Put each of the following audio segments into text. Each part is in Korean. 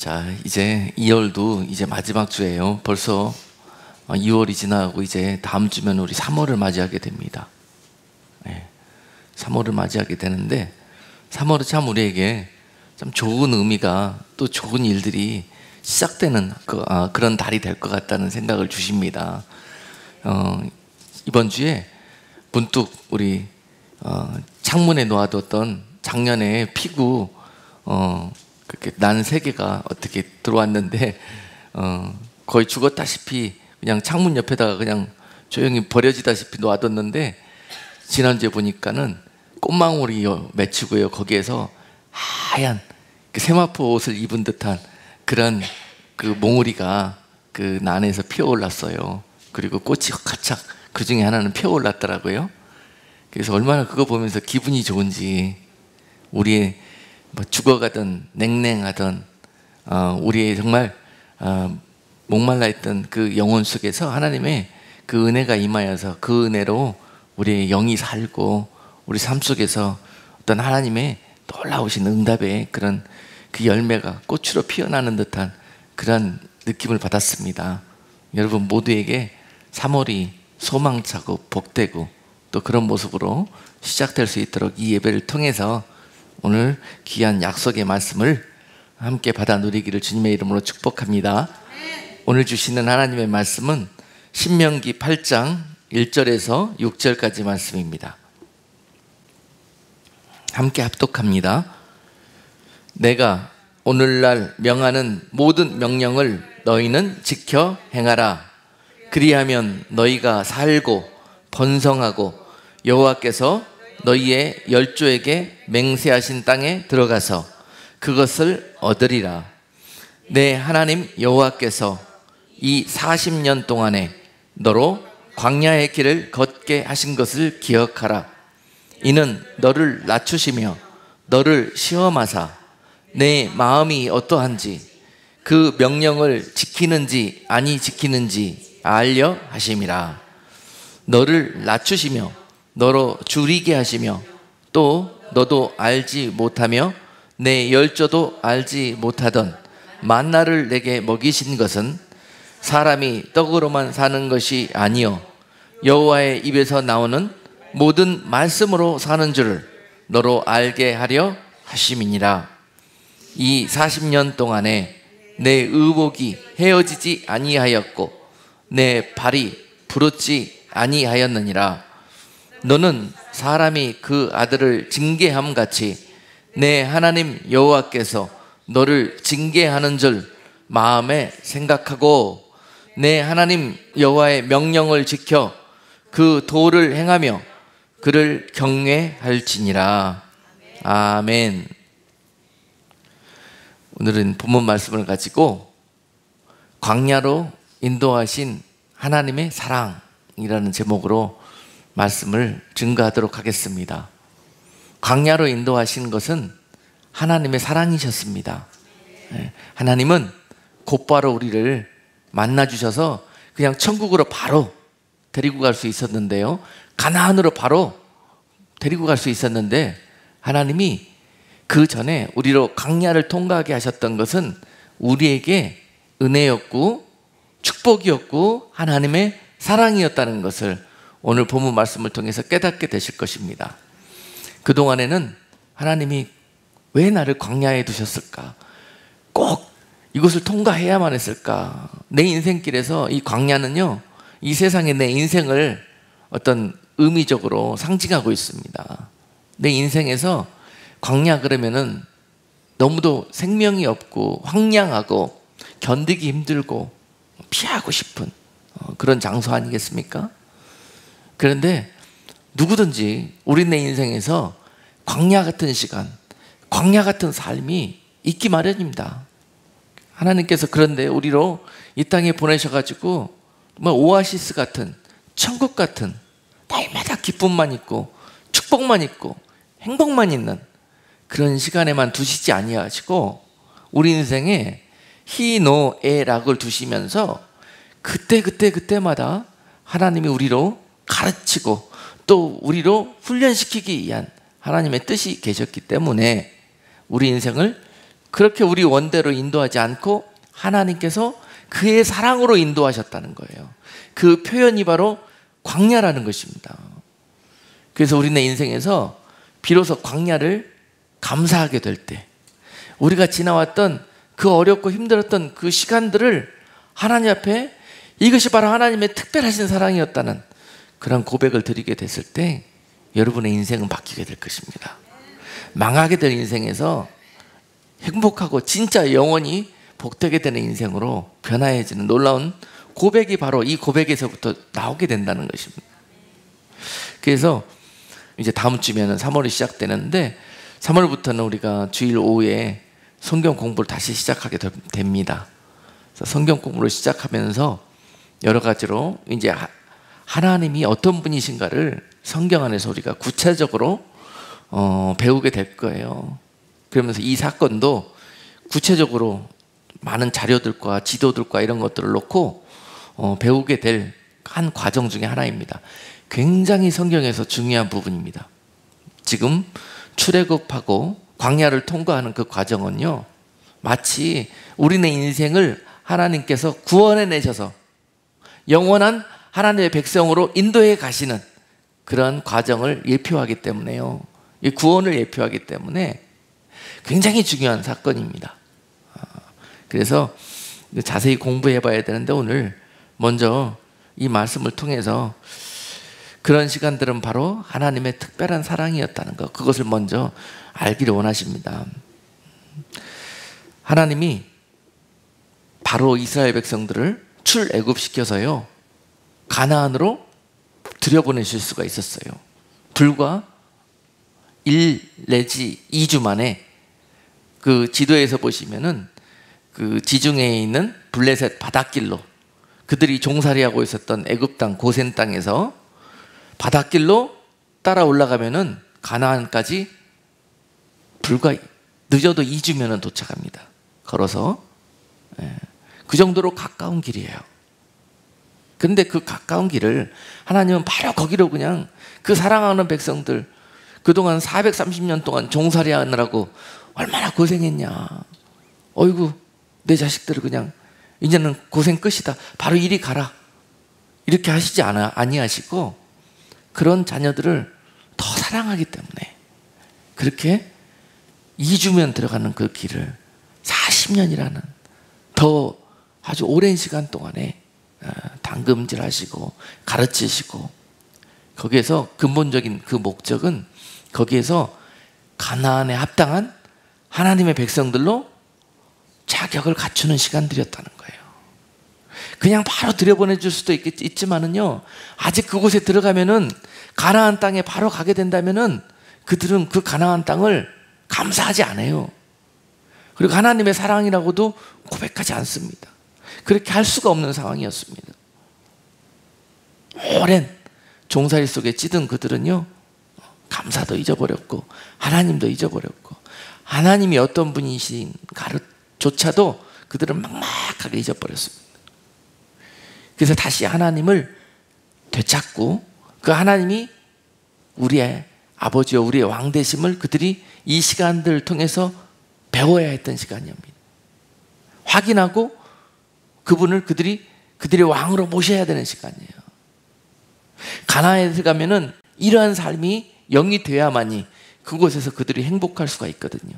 자, 이제 2월도 이제 마지막 주예요. 벌써 2월이 지나고 이제 다음 주면 우리 3월을 맞이하게 됩니다. 3월을 맞이하게 되는데 3월은 참 우리에게 참 좋은 의미가 또 좋은 일들이 시작되는 그런 달이 될 것 같다는 생각을 주십니다. 이번 주에 문득 우리 창문에 놓아뒀던 작년에 피구 그렇게 난 3개가 어떻게 들어왔는데 거의 죽었다시피 그냥 창문 옆에다가 그냥 조용히 버려지다시피 놓아뒀는데 지난주에 보니까는 꽃망울이 맺히고요. 거기에서 하얀 그 세마포 옷을 입은 듯한 그런 그 몽우리가 그 난에서 피어올랐어요. 그리고 꽃이 가착 그 중에 하나는 피어올랐더라고요. 그래서 얼마나 그거 보면서 기분이 좋은지 우리의 뭐 죽어가던 냉랭하던 우리의 정말 목말라 있던 그 영혼 속에서 하나님의 그 은혜가 임하여서 그 은혜로 우리의 영이 살고 우리 삶 속에서 어떤 하나님의 놀라우신 응답의 그런 그 열매가 꽃으로 피어나는 듯한 그런 느낌을 받았습니다. 여러분 모두에게 3월이 소망차고 복되고 또 그런 모습으로 시작될 수 있도록 이 예배를 통해서 오늘 귀한 약속의 말씀을 함께 받아 누리기를 주님의 이름으로 축복합니다. 오늘 주시는 하나님의 말씀은 신명기 8장 1절에서 6절까지 말씀입니다. 함께 합독합니다. 내가 오늘날 명하는 모든 명령을 너희는 지켜 행하라. 그리하면 너희가 살고 번성하고 여호와께서 너희의 열조에게 맹세하신 땅에 들어가서 그것을 얻으리라. 내 하나님 여호와께서 이 40년 동안에 너로 광야의 길을 걷게 하신 것을 기억하라. 이는 너를 낮추시며 너를 시험하사 내 마음이 어떠한지 그 명령을 지키는지 아니 지키는지 알려 하심이라. 너를 낮추시며 너로 줄이게 하시며 또 너도 알지 못하며 내 열조도 알지 못하던 만나를 내게 먹이신 것은 사람이 떡으로만 사는 것이 아니요 여호와의 입에서 나오는 모든 말씀으로 사는 줄을 너로 알게 하려 하심이니라. 이 40년 동안에 내 의복이 헤어지지 아니하였고 내 발이 부르지 아니하였느니라. 너는 사람이 그 아들을 징계함 같이 내 하나님 여호와께서 너를 징계하는 줄 마음에 생각하고 내 하나님 여호와의 명령을 지켜 그 도를 행하며 그를 경외할지니라. 아멘. 오늘은 본문 말씀을 가지고 광야로 인도하신 하나님의 사랑이라는 제목으로 말씀을 증거하도록 하겠습니다. 광야로 인도하신 것은 하나님의 사랑이셨습니다. 하나님은 곧바로 우리를 만나주셔서 그냥 천국으로 바로 데리고 갈 수 있었는데요, 가나안으로 바로 데리고 갈 수 있었는데 하나님이 그 전에 우리로 광야를 통과하게 하셨던 것은 우리에게 은혜였고 축복이었고 하나님의 사랑이었다는 것을 오늘 본문 말씀을 통해서 깨닫게 되실 것입니다. 그동안에는 하나님이 왜 나를 광야에 두셨을까? 꼭 이곳을 통과해야만 했을까? 내 인생길에서 이 광야는요, 이 세상에 내 인생을 어떤 의미적으로 상징하고 있습니다. 내 인생에서 광야 그러면은 너무도 생명이 없고 황량하고 견디기 힘들고 피하고 싶은 그런 장소 아니겠습니까? 그런데 누구든지 우리네 인생에서 광야 같은 시간, 광야 같은 삶이 있기 마련입니다. 하나님께서 그런데 우리로 이 땅에 보내셔가지고 오아시스 같은, 천국 같은 날마다 기쁨만 있고 축복만 있고 행복만 있는 그런 시간에만 두시지 아니하시고 우리 인생에 희노애락을 두시면서 그때마다 하나님이 우리로 가르치고 또 우리로 훈련시키기 위한 하나님의 뜻이 계셨기 때문에 우리 인생을 그렇게 우리 원대로 인도하지 않고 하나님께서 그의 사랑으로 인도하셨다는 거예요. 그 표현이 바로 광야라는 것입니다. 그래서 우리네 인생에서 비로소 광야를 감사하게 될 때, 우리가 지나왔던 그 어렵고 힘들었던 그 시간들을 하나님 앞에 이것이 바로 하나님의 특별하신 사랑이었다는 그런 고백을 드리게 됐을 때 여러분의 인생은 바뀌게 될 것입니다. 망하게 될 인생에서 행복하고 진짜 영원히 복되게 되는 인생으로 변화해지는 놀라운 고백이 바로 이 고백에서부터 나오게 된다는 것입니다. 그래서 이제 다음 주면은 3월이 시작되는데 3월부터는 우리가 주일 오후에 성경 공부를 다시 시작하게 됩니다. 그래서 성경 공부를 시작하면서 여러 가지로 이제 하나님이 어떤 분이신가를 성경 안에서 우리가 구체적으로 배우게 될 거예요. 그러면서 이 사건도 구체적으로 많은 자료들과 지도들과 이런 것들을 놓고 배우게 될 한 과정 중에 하나입니다. 굉장히 성경에서 중요한 부분입니다. 지금 출애굽하고 광야를 통과하는 그 과정은요, 마치 우리네 인생을 하나님께서 구원해 내셔서 영원한 하나님의 백성으로 인도해 가시는 그런 과정을 예표하기 때문에요. 이 구원을 예표하기 때문에 굉장히 중요한 사건입니다. 그래서 자세히 공부해 봐야 되는데 오늘 먼저 이 말씀을 통해서 그런 시간들은 바로 하나님의 특별한 사랑이었다는 것, 그것을 먼저 알기를 원하십니다. 하나님이 바로 이스라엘 백성들을 출애굽시켜서요 가나안으로 들여보내실 수가 있었어요. 불과 1 내지 2주 만에 그 지도에서 보시면은 그 지중해에 있는 블레셋 바닷길로 그들이 종살이하고 있었던 애굽 땅 고센 땅에서 바닷길로 따라 올라가면은 가나안까지 불과 늦어도 2주면은 도착합니다. 걸어서. 그 정도로 가까운 길이에요. 그런데 그 가까운 길을 하나님은 바로 거기로 그냥 그 사랑하는 백성들 그동안 430년 동안 종살이 하느라고 얼마나 고생했냐. 어이구 내 자식들을 그냥 이제는 고생 끝이다. 바로 이리 가라. 이렇게 하시지 아니하시고 그런 자녀들을 더 사랑하기 때문에 그렇게 2주면 들어가는 그 길을 40년이라는 더 아주 오랜 시간 동안에 당금질하시고 가르치시고 거기에서 근본적인 그 목적은 거기에서 가나안에 합당한 하나님의 백성들로 자격을 갖추는 시간들이었다는 거예요. 그냥 바로 들여보내줄 수도 있지만은요, 아직 그곳에 들어가면은 가나안 땅에 바로 가게 된다면은 그들은 그 가나안 땅을 감사하지 않아요. 그리고 하나님의 사랑이라고도 고백하지 않습니다. 그렇게 할 수가 없는 상황이었습니다. 오랜 종살이 속에 찌든 그들은요, 감사도 잊어버렸고 하나님도 잊어버렸고 하나님이 어떤 분이신가조차도 그들은 막막하게 잊어버렸습니다. 그래서 다시 하나님을 되찾고 그 하나님이 우리의 아버지와 우리의 왕 되심을 그들이 이 시간들을 통해서 배워야 했던 시간입니다. 확인하고 그분을 그들의 왕으로 모셔야 되는 시간이에요. 가나안에 들어가면은 이러한 삶이 영이 돼야만이 그곳에서 그들이 행복할 수가 있거든요.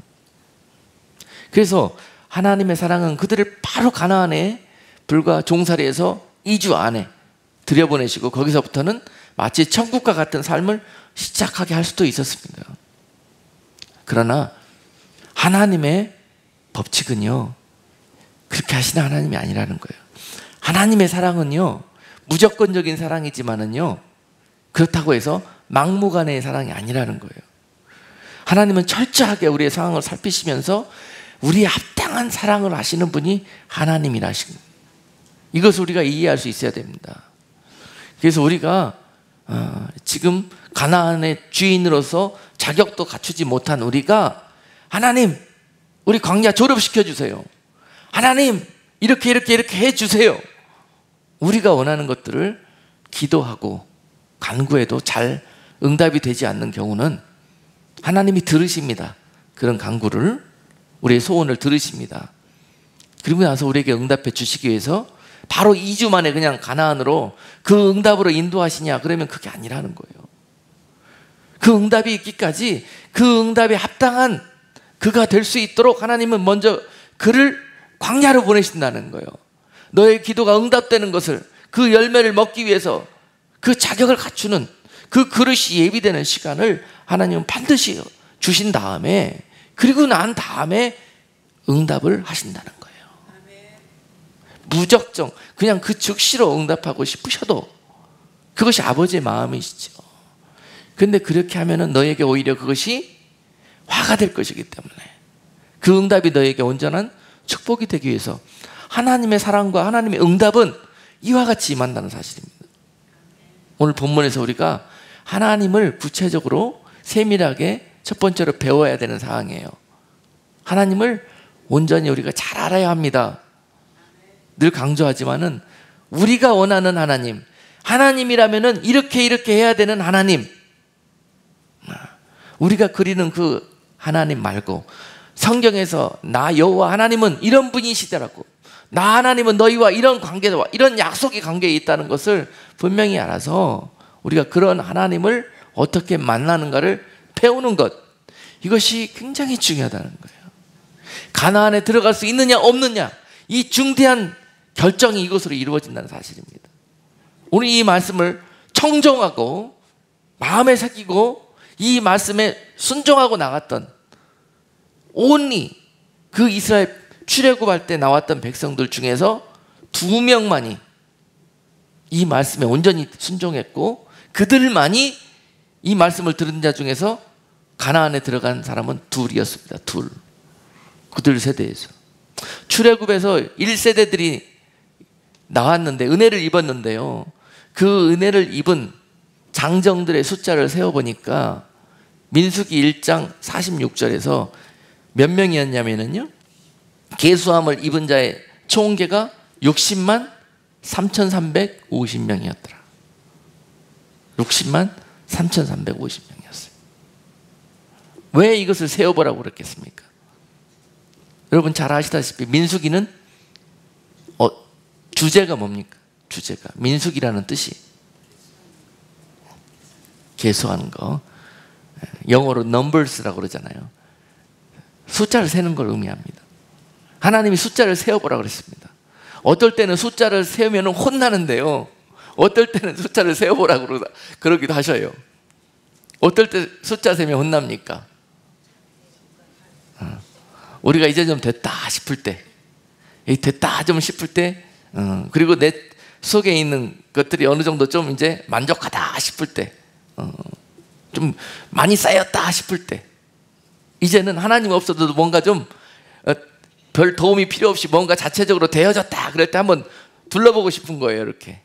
그래서 하나님의 사랑은 그들을 바로 가나안에 불과 종살이에서 2주 안에 들여보내시고 거기서부터는 마치 천국과 같은 삶을 시작하게 할 수도 있었습니다. 그러나 하나님의 법칙은요, 그렇게 하시는 하나님이 아니라는 거예요. 하나님의 사랑은요, 무조건적인 사랑이지만은요, 그렇다고 해서 막무가내의 사랑이 아니라는 거예요. 하나님은 철저하게 우리의 상황을 살피시면서 우리의 합당한 사랑을 하시는 분이 하나님이라신 거예요. 이것을 우리가 이해할 수 있어야 됩니다. 그래서 우리가 지금 가나안의 주인으로서 자격도 갖추지 못한 우리가 하나님, 우리 광야 졸업시켜 주세요. 하나님, 이렇게 해주세요. 우리가 원하는 것들을 기도하고 간구해도 잘 응답이 되지 않는 경우는 하나님이 들으십니다. 그런 간구를. 우리의 소원을 들으십니다. 그리고 나서 우리에게 응답해 주시기 위해서 바로 2주 만에 그냥 가나안으로 그 응답으로 인도하시냐? 그러면 그게 아니라는 거예요. 그 응답이 있기까지 그 응답에 합당한 그가 될 수 있도록 하나님은 먼저 그를 광야로 보내신다는 거예요. 너의 기도가 응답되는 것을, 그 열매를 먹기 위해서 그 자격을 갖추는 그 그릇이 예비되는 시간을 하나님은 반드시 주신 다음에, 그리고 난 다음에 응답을 하신다는 거예요. 무작정 그냥 그 즉시로 응답하고 싶으셔도 그것이 아버지의 마음이시죠. 근데 그렇게 하면은 너에게 오히려 그것이 화가 될 것이기 때문에, 그 응답이 너에게 온전한 축복이 되기 위해서 하나님의 사랑과 하나님의 응답은 이와 같이 임한다는 사실입니다. 오늘 본문에서 우리가 하나님을 구체적으로 세밀하게 첫 번째로 배워야 되는 사항이에요. 하나님을 온전히 우리가 잘 알아야 합니다. 늘 강조하지만은 우리가 원하는 하나님, 하나님이라면은 이렇게 해야 되는 하나님, 우리가 그리는 그 하나님 말고 성경에서 나 여호와 하나님은 이런 분이시더라고, 나 하나님은 너희와 이런 관계와 이런 약속의 관계에 있다는 것을 분명히 알아서 우리가 그런 하나님을 어떻게 만나는가를 배우는 것, 이것이 굉장히 중요하다는 거예요. 가나안에 들어갈 수 있느냐 없느냐, 이 중대한 결정이 이것으로 이루어진다는 사실입니다. 오늘 이 말씀을 청정하고 마음에 새기고 이 말씀에 순종하고 나갔던 온리 그 이스라엘 출애굽할 때 나왔던 백성들 중에서 2명만이 이 말씀에 온전히 순종했고, 그들만이 이 말씀을 들은 자 중에서 가나안에 들어간 사람은 2이었습니다. 2. 그들 세대에서 출애굽에서 1세대들이 나왔는데 은혜를 입었는데요, 그 은혜를 입은 장정들의 숫자를 세어보니까 민수기 1장 46절에서 몇 명이었냐면요, 계수함을 입은 자의 총계가 60만 3,350명이었더라. 60만 3,350명이었어요. 왜 이것을 세어보라고 그랬겠습니까? 여러분 잘 아시다시피 민수기는 주제가 뭡니까? 주제가 민수기라는 뜻이 계수하는 거, 영어로 numbers라고 그러잖아요. 숫자를 세는 걸 의미합니다. 하나님이 숫자를 세어보라고 그랬습니다. 어떨 때는 숫자를 세우면 혼나는데요, 어떨 때는 숫자를 세어보라고 그러기도 하셔요. 어떨 때 숫자 세면 혼납니까? 우리가 이제 좀 됐다 싶을 때, 됐다 좀 싶을 때, 그리고 내 속에 있는 것들이 어느 정도 좀 이제 만족하다 싶을 때, 좀 많이 쌓였다 싶을 때, 이제는 하나님 없어도 뭔가 좀 별 도움이 필요 없이 뭔가 자체적으로 되어졌다 그럴 때 한번 둘러보고 싶은 거예요. 이렇게.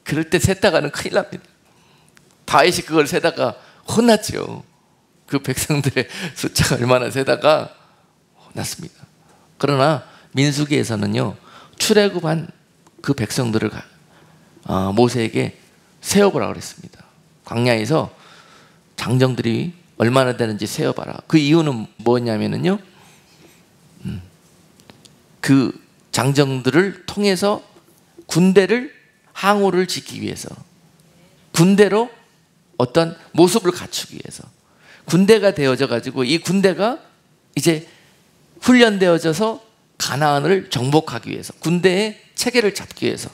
그럴 때 셌다가는 큰일 납니다. 다윗이 그걸 세다가 혼났죠. 그 백성들의 숫자가 얼마나 세다가 혼났습니다. 그러나 민수기에서는요, 출애굽한 그 백성들을 모세에게 세어보라고 그랬습니다. 광야에서 장정들이 얼마나 되는지 세어봐라. 그 이유는 뭐냐면요, 그 장정들을 통해서 군대를, 항우를 짓기 위해서, 군대로 어떤 모습을 갖추기 위해서, 군대가 되어져 가지고 이 군대가 이제 훈련되어져서 가나안을 정복하기 위해서, 군대의 체계를 잡기 위해서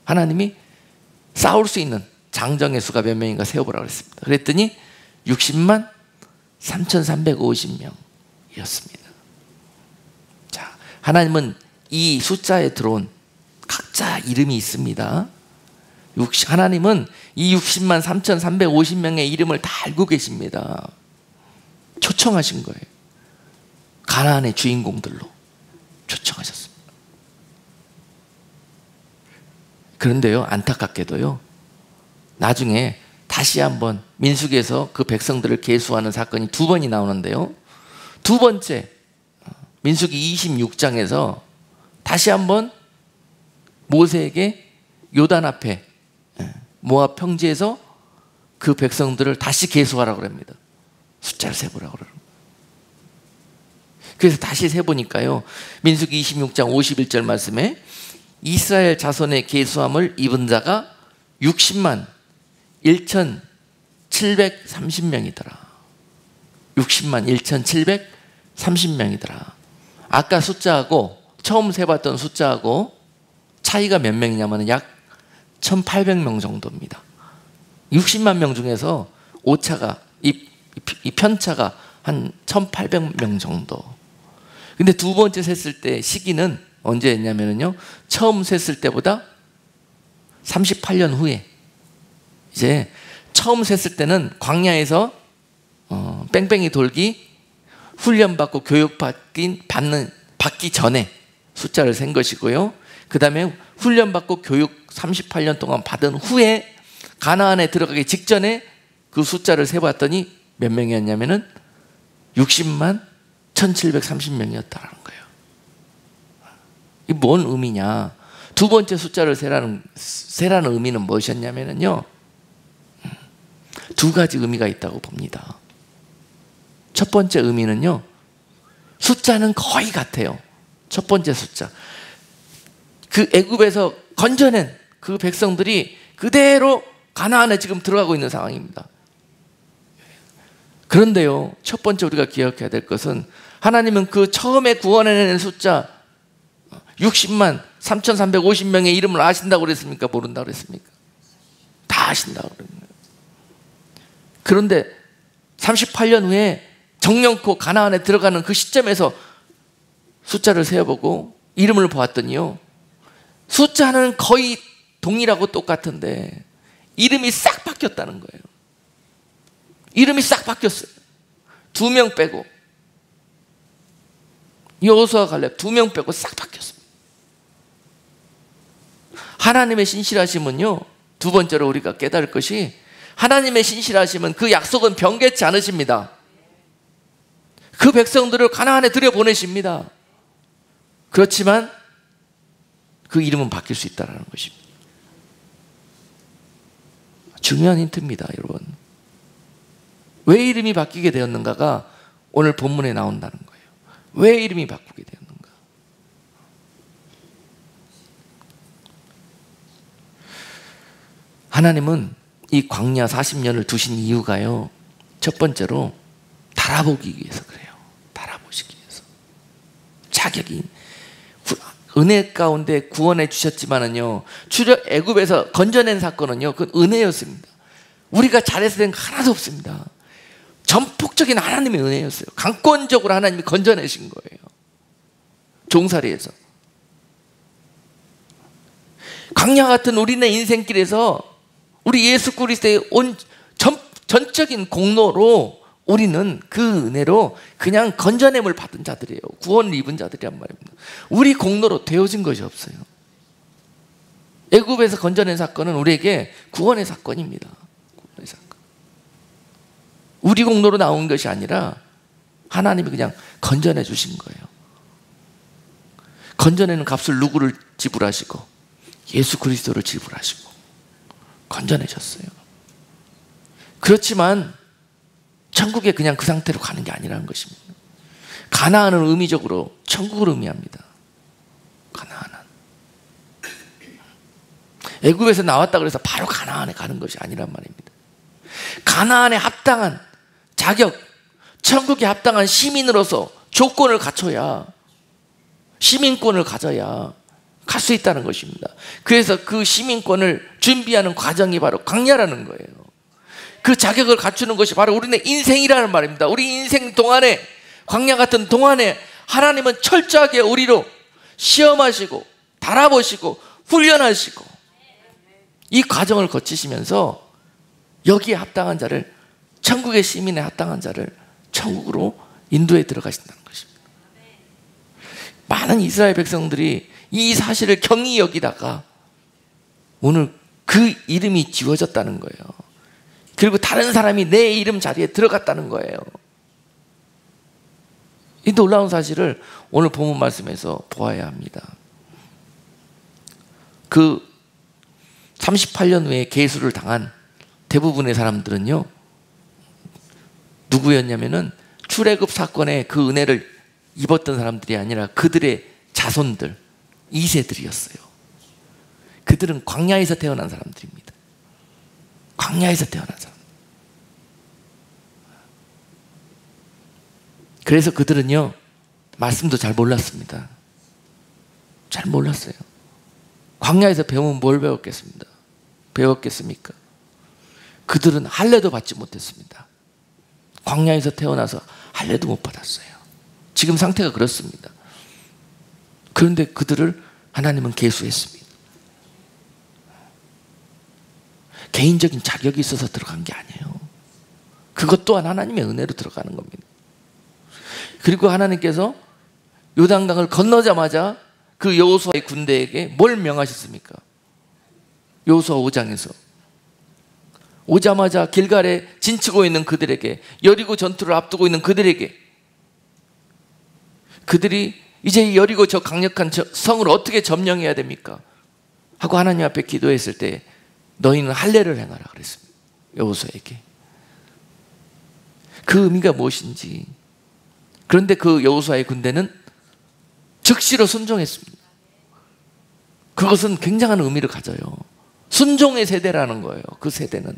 하나님이 싸울 수 있는 장정의 수가 몇 명인가 세어보라고 했습니다. 그랬더니 60만 3,350명이었습니다. 자, 하나님은 이 숫자에 들어온 각자 이름이 있습니다. 하나님은 이 60만 3,350명의 이름을 다 알고 계십니다. 초청하신 거예요. 가나안의 주인공들로 초청하셨습니다. 그런데요, 안타깝게도요, 나중에 다시 한번 민수기에서 그 백성들을 계수하는 사건이 2번이 나오는데요, 2번째 민수기 26장에서 다시 한번 모세에게 요단 앞에 모압 평지에서 그 백성들을 다시 계수하라고 합니다. 숫자를 세보라고 그러는 거예요. 그래서 다시 세보니까요, 민수기 26장 51절 말씀에 이스라엘 자손의 계수함을 입은 자가 60만 1,730명이더라. 60만 1,730명이더라. 아까 숫자하고 처음 세봤던 숫자하고 차이가 몇 명이냐면 약 1,800명 정도입니다. 60만 명 중에서 오차가 이 편차가 한 1,800명 정도. 근데 두 번째 셌을 때 시기는 언제였냐면요, 처음 셌을 때보다 38년 후에, 이제 처음 셌을 때는 광야에서 뺑뺑이 돌기 훈련받고 교육받기 전에 숫자를 센 것이고요, 그 다음에 훈련받고 교육 38년 동안 받은 후에 가나안에 들어가기 직전에 그 숫자를 세봤더니 몇 명이었냐면은 60만 1,730명이었다는 거예요. 이 뭔 의미냐? 두 번째 숫자를 세라는 의미는 무엇이었냐면요, 두 가지 의미가 있다고 봅니다. 첫 번째 의미는요, 숫자는 거의 같아요. 첫 번째 숫자, 그 애굽에서 건져낸 그 백성들이 그대로 가나안에 지금 들어가고 있는 상황입니다. 그런데요, 첫 번째 우리가 기억해야 될 것은, 하나님은 그 처음에 구원해낸 숫자 60만 3,350명의 이름을 아신다고 그랬습니까? 모른다고 그랬습니까? 다 아신다고 그랬습니다. 그런데 38년 후에 정령코 가나안에 들어가는 그 시점에서 숫자를 세어보고 이름을 보았더니요, 숫자는 거의 동일하고 똑같은데 이름이 싹 바뀌었다는 거예요. 이름이 싹 바뀌었어요. 2명 빼고, 여호수아 갈렙 2명 빼고 싹 바뀌었습니다. 하나님의 신실하심은요, 두 번째로 우리가 깨달을 것이, 하나님의 신실하심은 그 약속은 변개치 않으십니다. 그 백성들을 가나안에 들여보내십니다. 그렇지만 그 이름은 바뀔 수 있다는 것입니다. 중요한 힌트입니다, 여러분. 왜 이름이 바뀌게 되었는가가 오늘 본문에 나온다는 거예요. 왜 이름이 바꾸게 되었는가? 하나님은 이 광야 40년을 두신 이유가요, 첫 번째로 달아보기 위해서 그래요. 달아보시기 위해서. 자격이, 은혜 가운데 구원해 주셨지만은요, 애굽에서 건져낸 사건은요, 그건 은혜였습니다. 우리가 잘해서 된 거 하나도 없습니다. 전폭적인 하나님의 은혜였어요. 강권적으로 하나님이 건져내신 거예요. 종살이에서. 광야 같은 우리네 인생길에서 우리 예수 그리스도의 전적인 공로로 우리는 그 은혜로 그냥 건져냄을 받은 자들이에요. 구원을 입은 자들이란 말입니다. 우리 공로로 되어진 것이 없어요. 애굽에서 건져낸 사건은 우리에게 구원의 사건입니다. 구원의 사건. 우리 공로로 나온 것이 아니라 하나님이 그냥 건져내 주신 거예요. 건져내는 값을 누구를 지불하시고? 예수 그리스도를 지불하시고 건져내셨어요. 그렇지만 천국에 그냥 그 상태로 가는 게 아니라는 것입니다. 가나안은 의미적으로 천국을 의미합니다. 가나안은 애굽에서 나왔다 그래서 바로 가나안에 가는 것이 아니란 말입니다. 가나안에 합당한 자격, 천국에 합당한 시민으로서 조건을 갖춰야, 시민권을 가져야 갈 수 있다는 것입니다. 그래서 그 시민권을 준비하는 과정이 바로 광야라는 거예요. 그 자격을 갖추는 것이 바로 우리네 인생이라는 말입니다. 우리 인생 동안에, 광야 같은 동안에 하나님은 철저하게 우리로 시험하시고 달아보시고 훈련하시고 이 과정을 거치시면서 여기에 합당한 자를, 천국의 시민에 합당한 자를 천국으로 인도에 들어가신다는 것입니다. 많은 이스라엘 백성들이 이 사실을 경히 여기다가 오늘 그 이름이 지워졌다는 거예요. 그리고 다른 사람이 내 이름 자리에 들어갔다는 거예요. 이 놀라운 사실을 오늘 본문 말씀에서 보아야 합니다. 그 38년 후에 계수를 당한 대부분의 사람들은요, 누구였냐면은 출애굽 사건의 그 은혜를 입었던 사람들이 아니라 그들의 자손들, 2세들이었어요. 그들은 광야에서 태어난 사람들입니다. 광야에서 태어난 사람. 그래서 그들은요, 말씀도 잘 몰랐습니다. 잘 몰랐어요. 광야에서 배우면 뭘 배웠겠습니까? 그들은 할례도 받지 못했습니다. 광야에서 태어나서 할례도 못 받았어요. 지금 상태가 그렇습니다. 그런데 그들을 하나님은 계수했습니다. 개인적인 자격이 있어서 들어간 게 아니에요. 그것 또한 하나님의 은혜로 들어가는 겁니다. 그리고 하나님께서 요단강을 건너자마자 그 여호수아의 군대에게 뭘 명하셨습니까? 여호수아 5장에서 오자마자 길갈에 진치고 있는 그들에게, 여리고 전투를 앞두고 있는 그들에게, 그들이 이제 여리고 저 강력한 성을 어떻게 점령해야 됩니까? 하고 하나님 앞에 기도했을 때 너희는 할례를 행하라 그랬습니다. 여호수아에게. 그 의미가 무엇인지. 그런데 그 여호수아의 군대는 즉시로 순종했습니다. 그것은 굉장한 의미를 가져요. 순종의 세대라는 거예요. 그 세대는.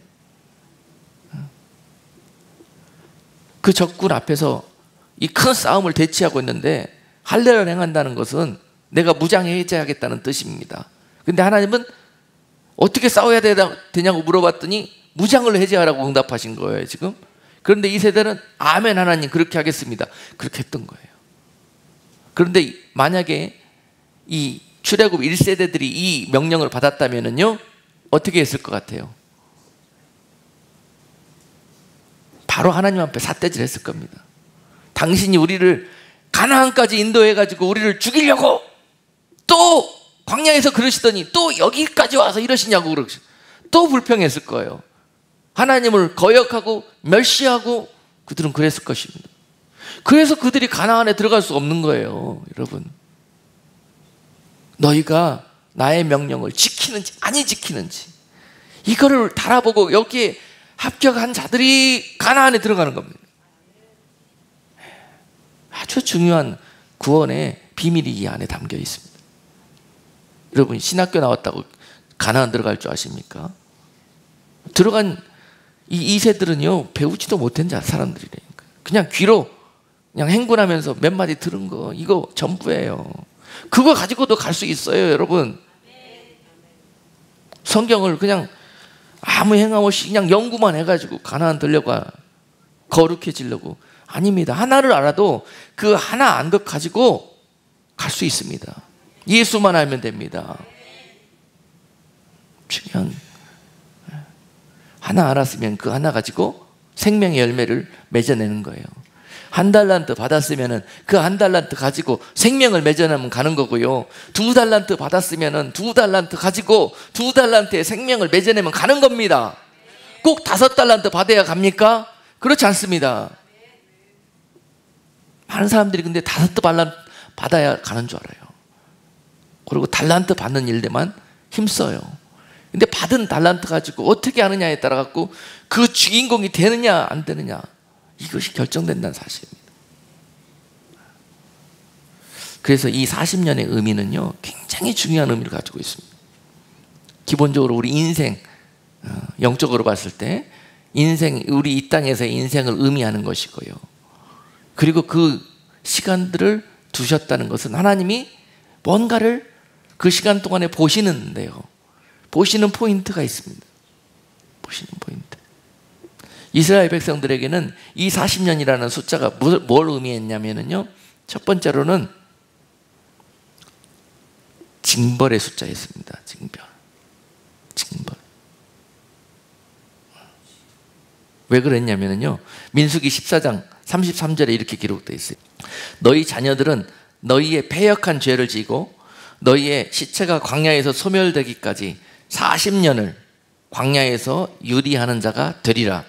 그 적군 앞에서 이 큰 싸움을 대치하고 있는데 할례를 행한다는 것은 내가 무장해제하겠다는 뜻입니다. 근데 하나님은 어떻게 싸워야 되냐고 물어봤더니 무장을 해제하라고 응답하신 거예요, 지금. 그런데 이 세대는 아멘 하나님 그렇게 하겠습니다. 그렇게 했던 거예요. 그런데 만약에 이 출애굽 1세대들이 이 명령을 받았다면요, 어떻게 했을 것 같아요? 바로 하나님 앞에 삿대질 했을 겁니다. 당신이 우리를 가나안까지 인도해가지고 우리를 죽이려고 또 광야에서 그러시더니 또 여기까지 와서 이러시냐고 또 불평했을 거예요. 하나님을 거역하고 멸시하고 그들은 그랬을 것입니다. 그래서 그들이 가나안에 들어갈 수 없는 거예요. 여러분, 너희가 나의 명령을 지키는지 아니 지키는지 이거를 달아보고 여기에 합격한 자들이 가나안에 들어가는 겁니다. 아주 중요한 구원의 비밀이 이 안에 담겨 있습니다. 여러분, 신학교 나왔다고 가나안 들어갈 줄 아십니까? 들어간 이 2세들은요 배우지도 못한 사람들이라니까. 그냥 귀로 그냥 행군하면서 몇 마디 들은 거 이거 전부예요. 그거 가지고도 갈 수 있어요, 여러분. 성경을 그냥 아무 행함 없이 그냥 연구만 해가지고 가나안 들려고 거룩해지려고 아닙니다. 하나를 알아도 그 하나 안 것 가지고 갈 수 있습니다. 예수만 알면 됩니다. 그냥 하나 알았으면 그 하나 가지고 생명의 열매를 맺어내는 거예요. 한 달란트 받았으면 그 한 달란트 가지고 생명을 맺어내면 가는 거고요. 2달란트 받았으면 2달란트 가지고 2달란트의 생명을 맺어내면 가는 겁니다. 꼭 5달란트 받아야 갑니까? 그렇지 않습니다. 많은 사람들이 근데 5달란트 받아야 가는 줄 알아요. 그리고 달란트 받는 일에만 힘써요. 근데 받은 달란트 가지고 어떻게 하느냐에 따라 갖고 그 주인공이 되느냐 안 되느냐 이것이 결정된다는 사실입니다. 그래서 이 40년의 의미는요 굉장히 중요한 의미를 가지고 있습니다. 기본적으로 우리 인생, 영적으로 봤을 때 인생, 우리 이 땅에서의 인생을 의미하는 것이고요. 그리고 그 시간들을 두셨다는 것은 하나님이 뭔가를 그 시간 동안에 보시는데요, 보시는 포인트가 있습니다. 보시는 포인트. 이스라엘 백성들에게는 이 40년이라는 숫자가 뭘 의미했냐면요, 첫 번째로는 징벌의 숫자였습니다. 징벌. 왜 그랬냐면요, 민수기 14장 33절에 이렇게 기록되어 있어요. 너희 자녀들은 너희의 패역한 죄를 지고 너희의 시체가 광야에서 소멸되기까지 40년을 광야에서 유리하는 자가 되리라.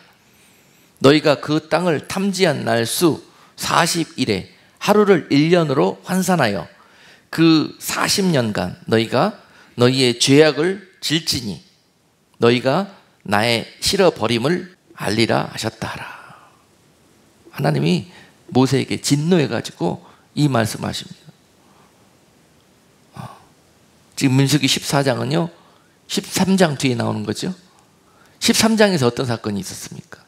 너희가 그 땅을 탐지한 날 수 40일에 하루를 1년으로 환산하여 그 40년간 너희가 너희의 죄악을 질지니 너희가 나의 싫어버림을 알리라 하셨다 하라. 하나님이 모세에게 진노해가지고 이 말씀하십니다. 지금 민수기 14장은요 13장 뒤에 나오는 거죠. 13장에서 어떤 사건이 있었습니까?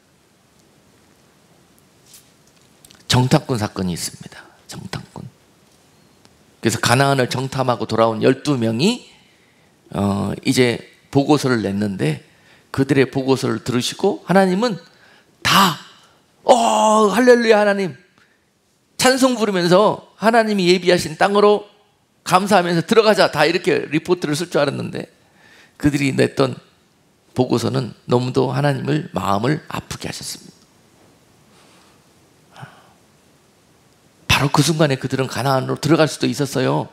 정탐꾼 사건이 있습니다. 정탐꾼. 그래서 가나안을 정탐하고 돌아온 12명이 이제 보고서를 냈는데, 그들의 보고서를 들으시고 하나님은 다 할렐루야 하나님 찬송 부르면서 하나님이 예비하신 땅으로 감사하면서 들어가자, 다 이렇게 리포트를 쓸 줄 알았는데, 그들이 냈던 보고서는 너무도 하나님을 마음을 아프게 하셨습니다. 바로 그 순간에 그들은 가나안으로 들어갈 수도 있었어요.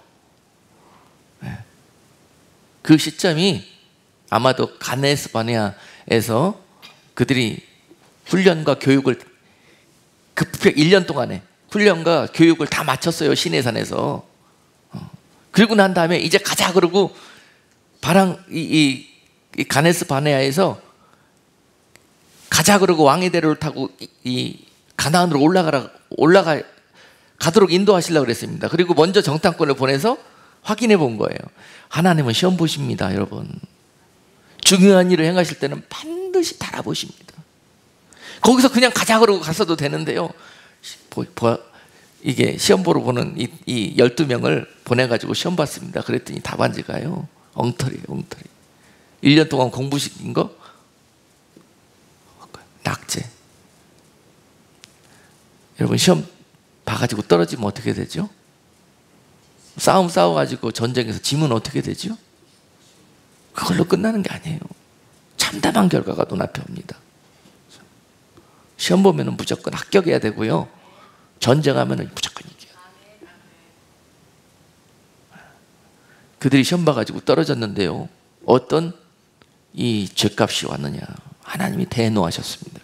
그 시점이 아마도 가데스 바네아에서 그들이 훈련과 교육을 급하게 1년 동안에 훈련과 교육을 다 마쳤어요. 시내산에서. 그리고 난 다음에 이제 가자 그러고 이 가데스 바네아에서 가자 그러고 왕의 대로를 타고 이 가나안으로 가도록 인도하시려고 그랬습니다. 그리고 먼저 정탐꾼을 보내서 확인해 본 거예요. 하나님은 시험 보십니다, 여러분. 중요한 일을 행하실 때는 반드시 달아보십니다. 거기서 그냥 가자 그러고 갔어도 되는데요, 이게 시험 보러 보는 이 12명을 보내가지고 시험 봤습니다. 그랬더니 답안지가요 엉터리예요, 엉터리. 1년 동안 공부시킨 거 낙제. 여러분, 시험 봐가지고 떨어지면 어떻게 되죠? 싸워가지고 전쟁에서 지면 어떻게 되죠? 그걸로 끝나는 게 아니에요. 참담한 결과가 눈앞에 옵니다. 시험 보면 무조건 합격해야 되고요, 전쟁하면 무조건 이겨요. 그들이 시험 봐가지고 떨어졌는데요, 어떤 이 죄값이 왔느냐, 하나님이 대노하셨습니다.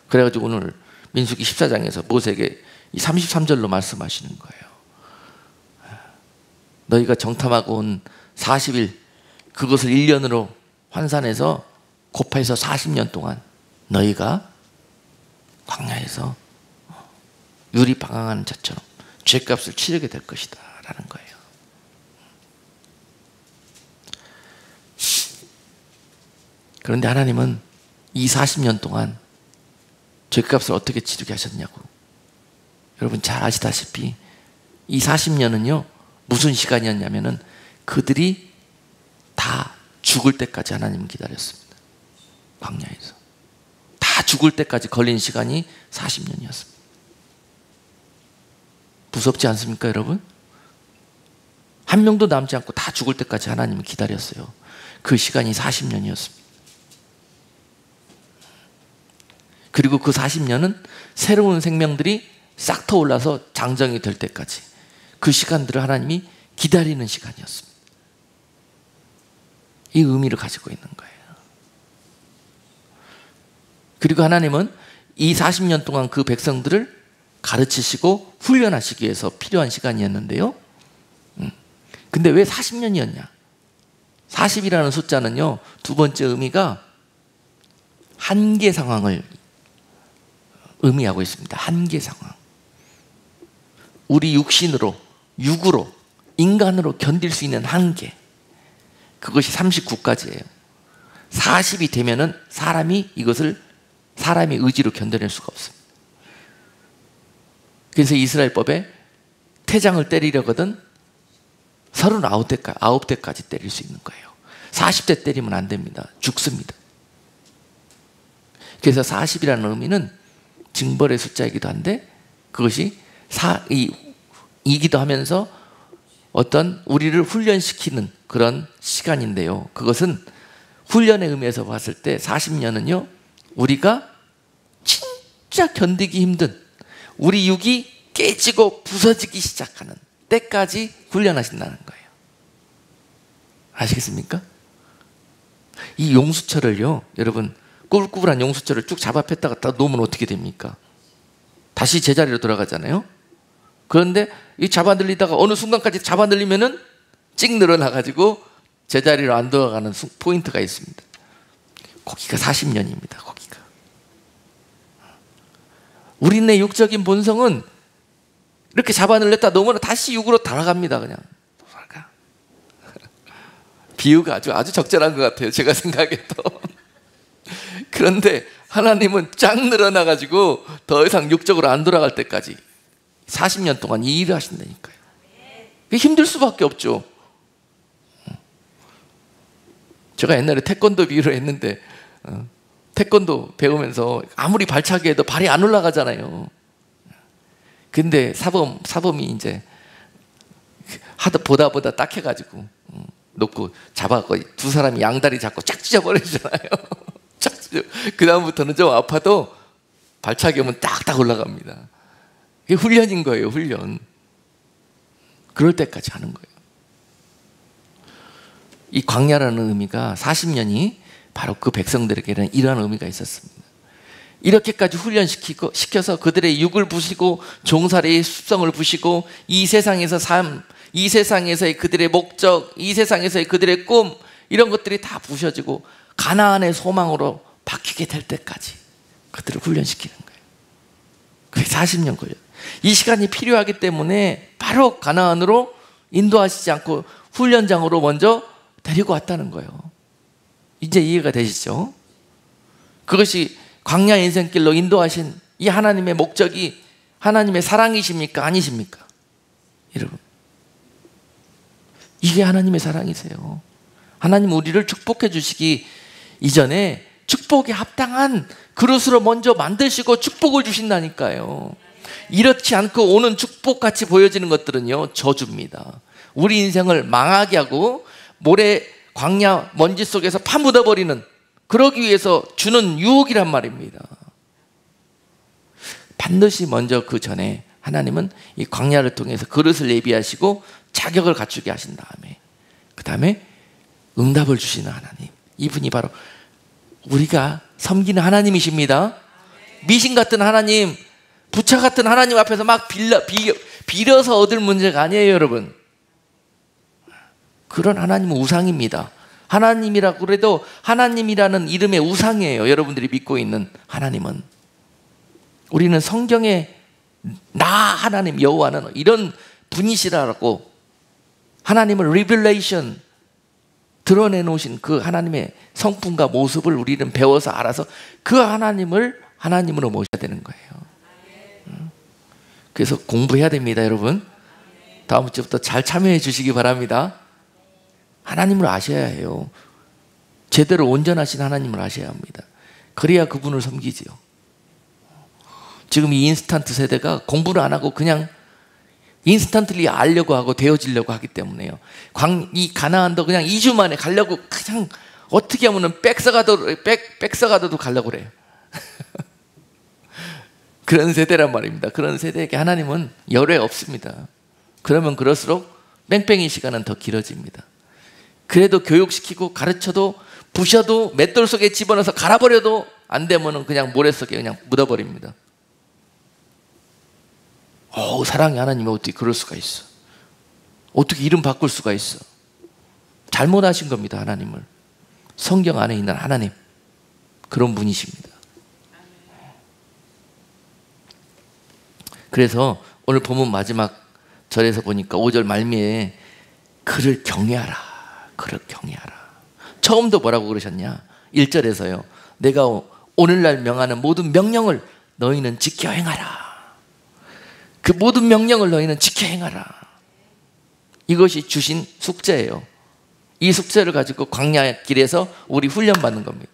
그래가지고 오늘 민수기 14장에서 모세에게 이 33절로 말씀하시는 거예요. 너희가 정탐하고 온 40일 그것을 1년으로 환산해서 곱해서 40년 동안 너희가 광야에서 유리방황하는 자처럼 죄값을 치르게 될 것이다 라는 거예요. 그런데 하나님은 이 40년 동안 죄값을 어떻게 치르게 하셨냐고. 여러분 잘 아시다시피 이 40년은요 무슨 시간이었냐면은 그들이 다 죽을 때까지 하나님은 기다렸습니다. 광야에서 다 죽을 때까지 걸린 시간이 40년이었습니다. 무섭지 않습니까, 여러분? 한 명도 남지 않고 다 죽을 때까지 하나님은 기다렸어요. 그 시간이 40년이었습니다. 그리고 그 40년은 새로운 생명들이 싹 터올라서 장정이 될 때까지 그 시간들을 하나님이 기다리는 시간이었습니다. 이 의미를 가지고 있는 거예요. 그리고 하나님은 이 40년 동안 그 백성들을 가르치시고 훈련하시기 위해서 필요한 시간이었는데요, 근데 왜 40년이었냐? 40이라는 숫자는요, 두 번째 의미가 한계 상황을 의미하고 있습니다. 한계 상황. 우리 육신으로, 육으로, 인간으로 견딜 수 있는 한계, 그것이 39까지예요 40이 되면은 사람이 이것을 사람의 의지로 견뎌낼 수가 없습니다. 그래서 이스라엘법에 태장을 때리려거든 39대까지 때릴 수 있는 거예요. 40대 때리면 안 됩니다. 죽습니다. 그래서 40이라는 의미는 징벌의 숫자이기도 한데, 그것이 이기도 하면서 어떤 우리를 훈련시키는 그런 시간인데요, 그것은 훈련의 의미에서 봤을 때 40년은요 우리가 진짜 견디기 힘든, 우리 육이 깨지고 부서지기 시작하는 때까지 훈련하신다는 거예요. 아시겠습니까? 이 용수철을요, 여러분, 꾸불꾸불한 용수철을 쭉 잡아 폈다가 다 놓으면 어떻게 됩니까? 다시 제자리로 돌아가잖아요. 그런데 이 잡아 늘리다가 어느 순간까지 잡아 늘리면은 찍 늘어나가지고 제자리로 안 돌아가는 포인트가 있습니다. 거기가 40년입니다. 거기가. 우리네 육적인 본성은 이렇게 잡아늘렸다 놓으면 다시 육으로 돌아갑니다. 그냥 돌아가. 비유가 아주 적절한 것 같아요, 제가 생각해도. 그런데 하나님은 쫙 늘어나가지고 더 이상 육적으로 안 돌아갈 때까지 40년 동안 이 일을 하신다니까요. 힘들 수밖에 없죠. 제가 옛날에 태권도 비유를 했는데 태권도 배우면서 아무리 발차기 해도 발이 안 올라가잖아요. 근데 사범이 이제 보다 딱해가지고 놓고 잡아갖고 두 사람이 양다리 잡고 쫙 찢어버리잖아요. 그 다음부터는 좀 아파도 발차기 하면 딱딱 올라갑니다. 이게 훈련인 거예요, 훈련. 그럴 때까지 하는 거예요. 이 광야라는 의미가 40년이 바로 그 백성들에게는 이러한 의미가 있었습니다. 이렇게까지 훈련시켜서 그들의 육을 부시고 종살이의 습성을 부시고 이 세상에서 삶, 이 세상에서의 그들의 목적, 이 세상에서의 그들의 꿈, 이런 것들이 다 부셔지고 가나안의 소망으로 바뀌게 될 때까지 그들을 훈련시키는 거예요. 그게 40년 걸려요. 이 시간이 필요하기 때문에 바로 가나안으로 인도하시지 않고 훈련장으로 먼저 데리고 왔다는 거예요. 이제 이해가 되시죠? 그것이 광야 인생길로 인도하신 이 하나님의 목적이 하나님의 사랑이십니까? 아니십니까? 여러분, 이게 하나님의 사랑이세요. 하나님 우리를 축복해 주시기 이전에 축복에 합당한 그릇으로 먼저 만드시고 축복을 주신다니까요. 이렇지 않고 오는 축복같이 보여지는 것들은요, 저주입니다. 우리 인생을 망하게 하고 모래 광야 먼지 속에서 파묻어버리는, 그러기 위해서 주는 유혹이란 말입니다. 반드시 먼저 그 전에 하나님은 이 광야를 통해서 그릇을 예비하시고 자격을 갖추게 하신 다음에 그 다음에 응답을 주시는 하나님, 이분이 바로 우리가 섬기는 하나님이십니다. 미신 같은 하나님, 부처 같은 하나님 앞에서 막 빌어서 얻을 문제가 아니에요, 여러분. 그런 하나님은 우상입니다. 하나님이라고 그래도 하나님이라는 이름의 우상이에요. 여러분들이 믿고 있는 하나님은. 우리는 성경에 나 하나님 여호와는 이런 분이시라고 하나님을 리빌레이션 드러내 놓으신 그 하나님의 성품과 모습을 우리는 배워서 알아서 그 하나님을 하나님으로 모셔야 되는 거예요. 그래서 공부해야 됩니다, 여러분. 다음 주부터 잘 참여해 주시기 바랍니다. 하나님을 아셔야 해요. 제대로 온전하신 하나님을 아셔야 합니다. 그래야 그분을 섬기지요. 지금 이 인스턴트 세대가 공부를 안 하고 그냥 인스턴트리 알려고 하고 되어지려고 하기 때문에요. 이 가나안도 그냥 2주 만에 가려고 그냥 어떻게 하면은 백서가도 가려고 그래요. 그런 세대란 말입니다. 그런 세대에게 하나님은 열애 없습니다. 그러면 그럴수록 뺑뺑이 시간은 더 길어집니다. 그래도 교육시키고 가르쳐도 부셔도 맷돌 속에 집어넣어서 갈아버려도 안 되면은 그냥 모래 속에 그냥 묻어버립니다. 사랑의 하나님이 어떻게 그럴 수가 있어? 어떻게 이름 바꿀 수가 있어? 잘못하신 겁니다, 하나님을. 성경 안에 있는 하나님, 그런 분이십니다. 그래서 오늘 본문 마지막 절에서 보니까 5절 말미에 그를 경외하라, 그를 경외하라. 처음도 뭐라고 그러셨냐? 1절에서요, 내가 오늘날 명하는 모든 명령을 너희는 지켜 행하라. 그 모든 명령을 너희는 지켜 행하라. 이것이 주신 숙제예요. 이 숙제를 가지고 광야 길에서 우리 훈련받는 겁니다.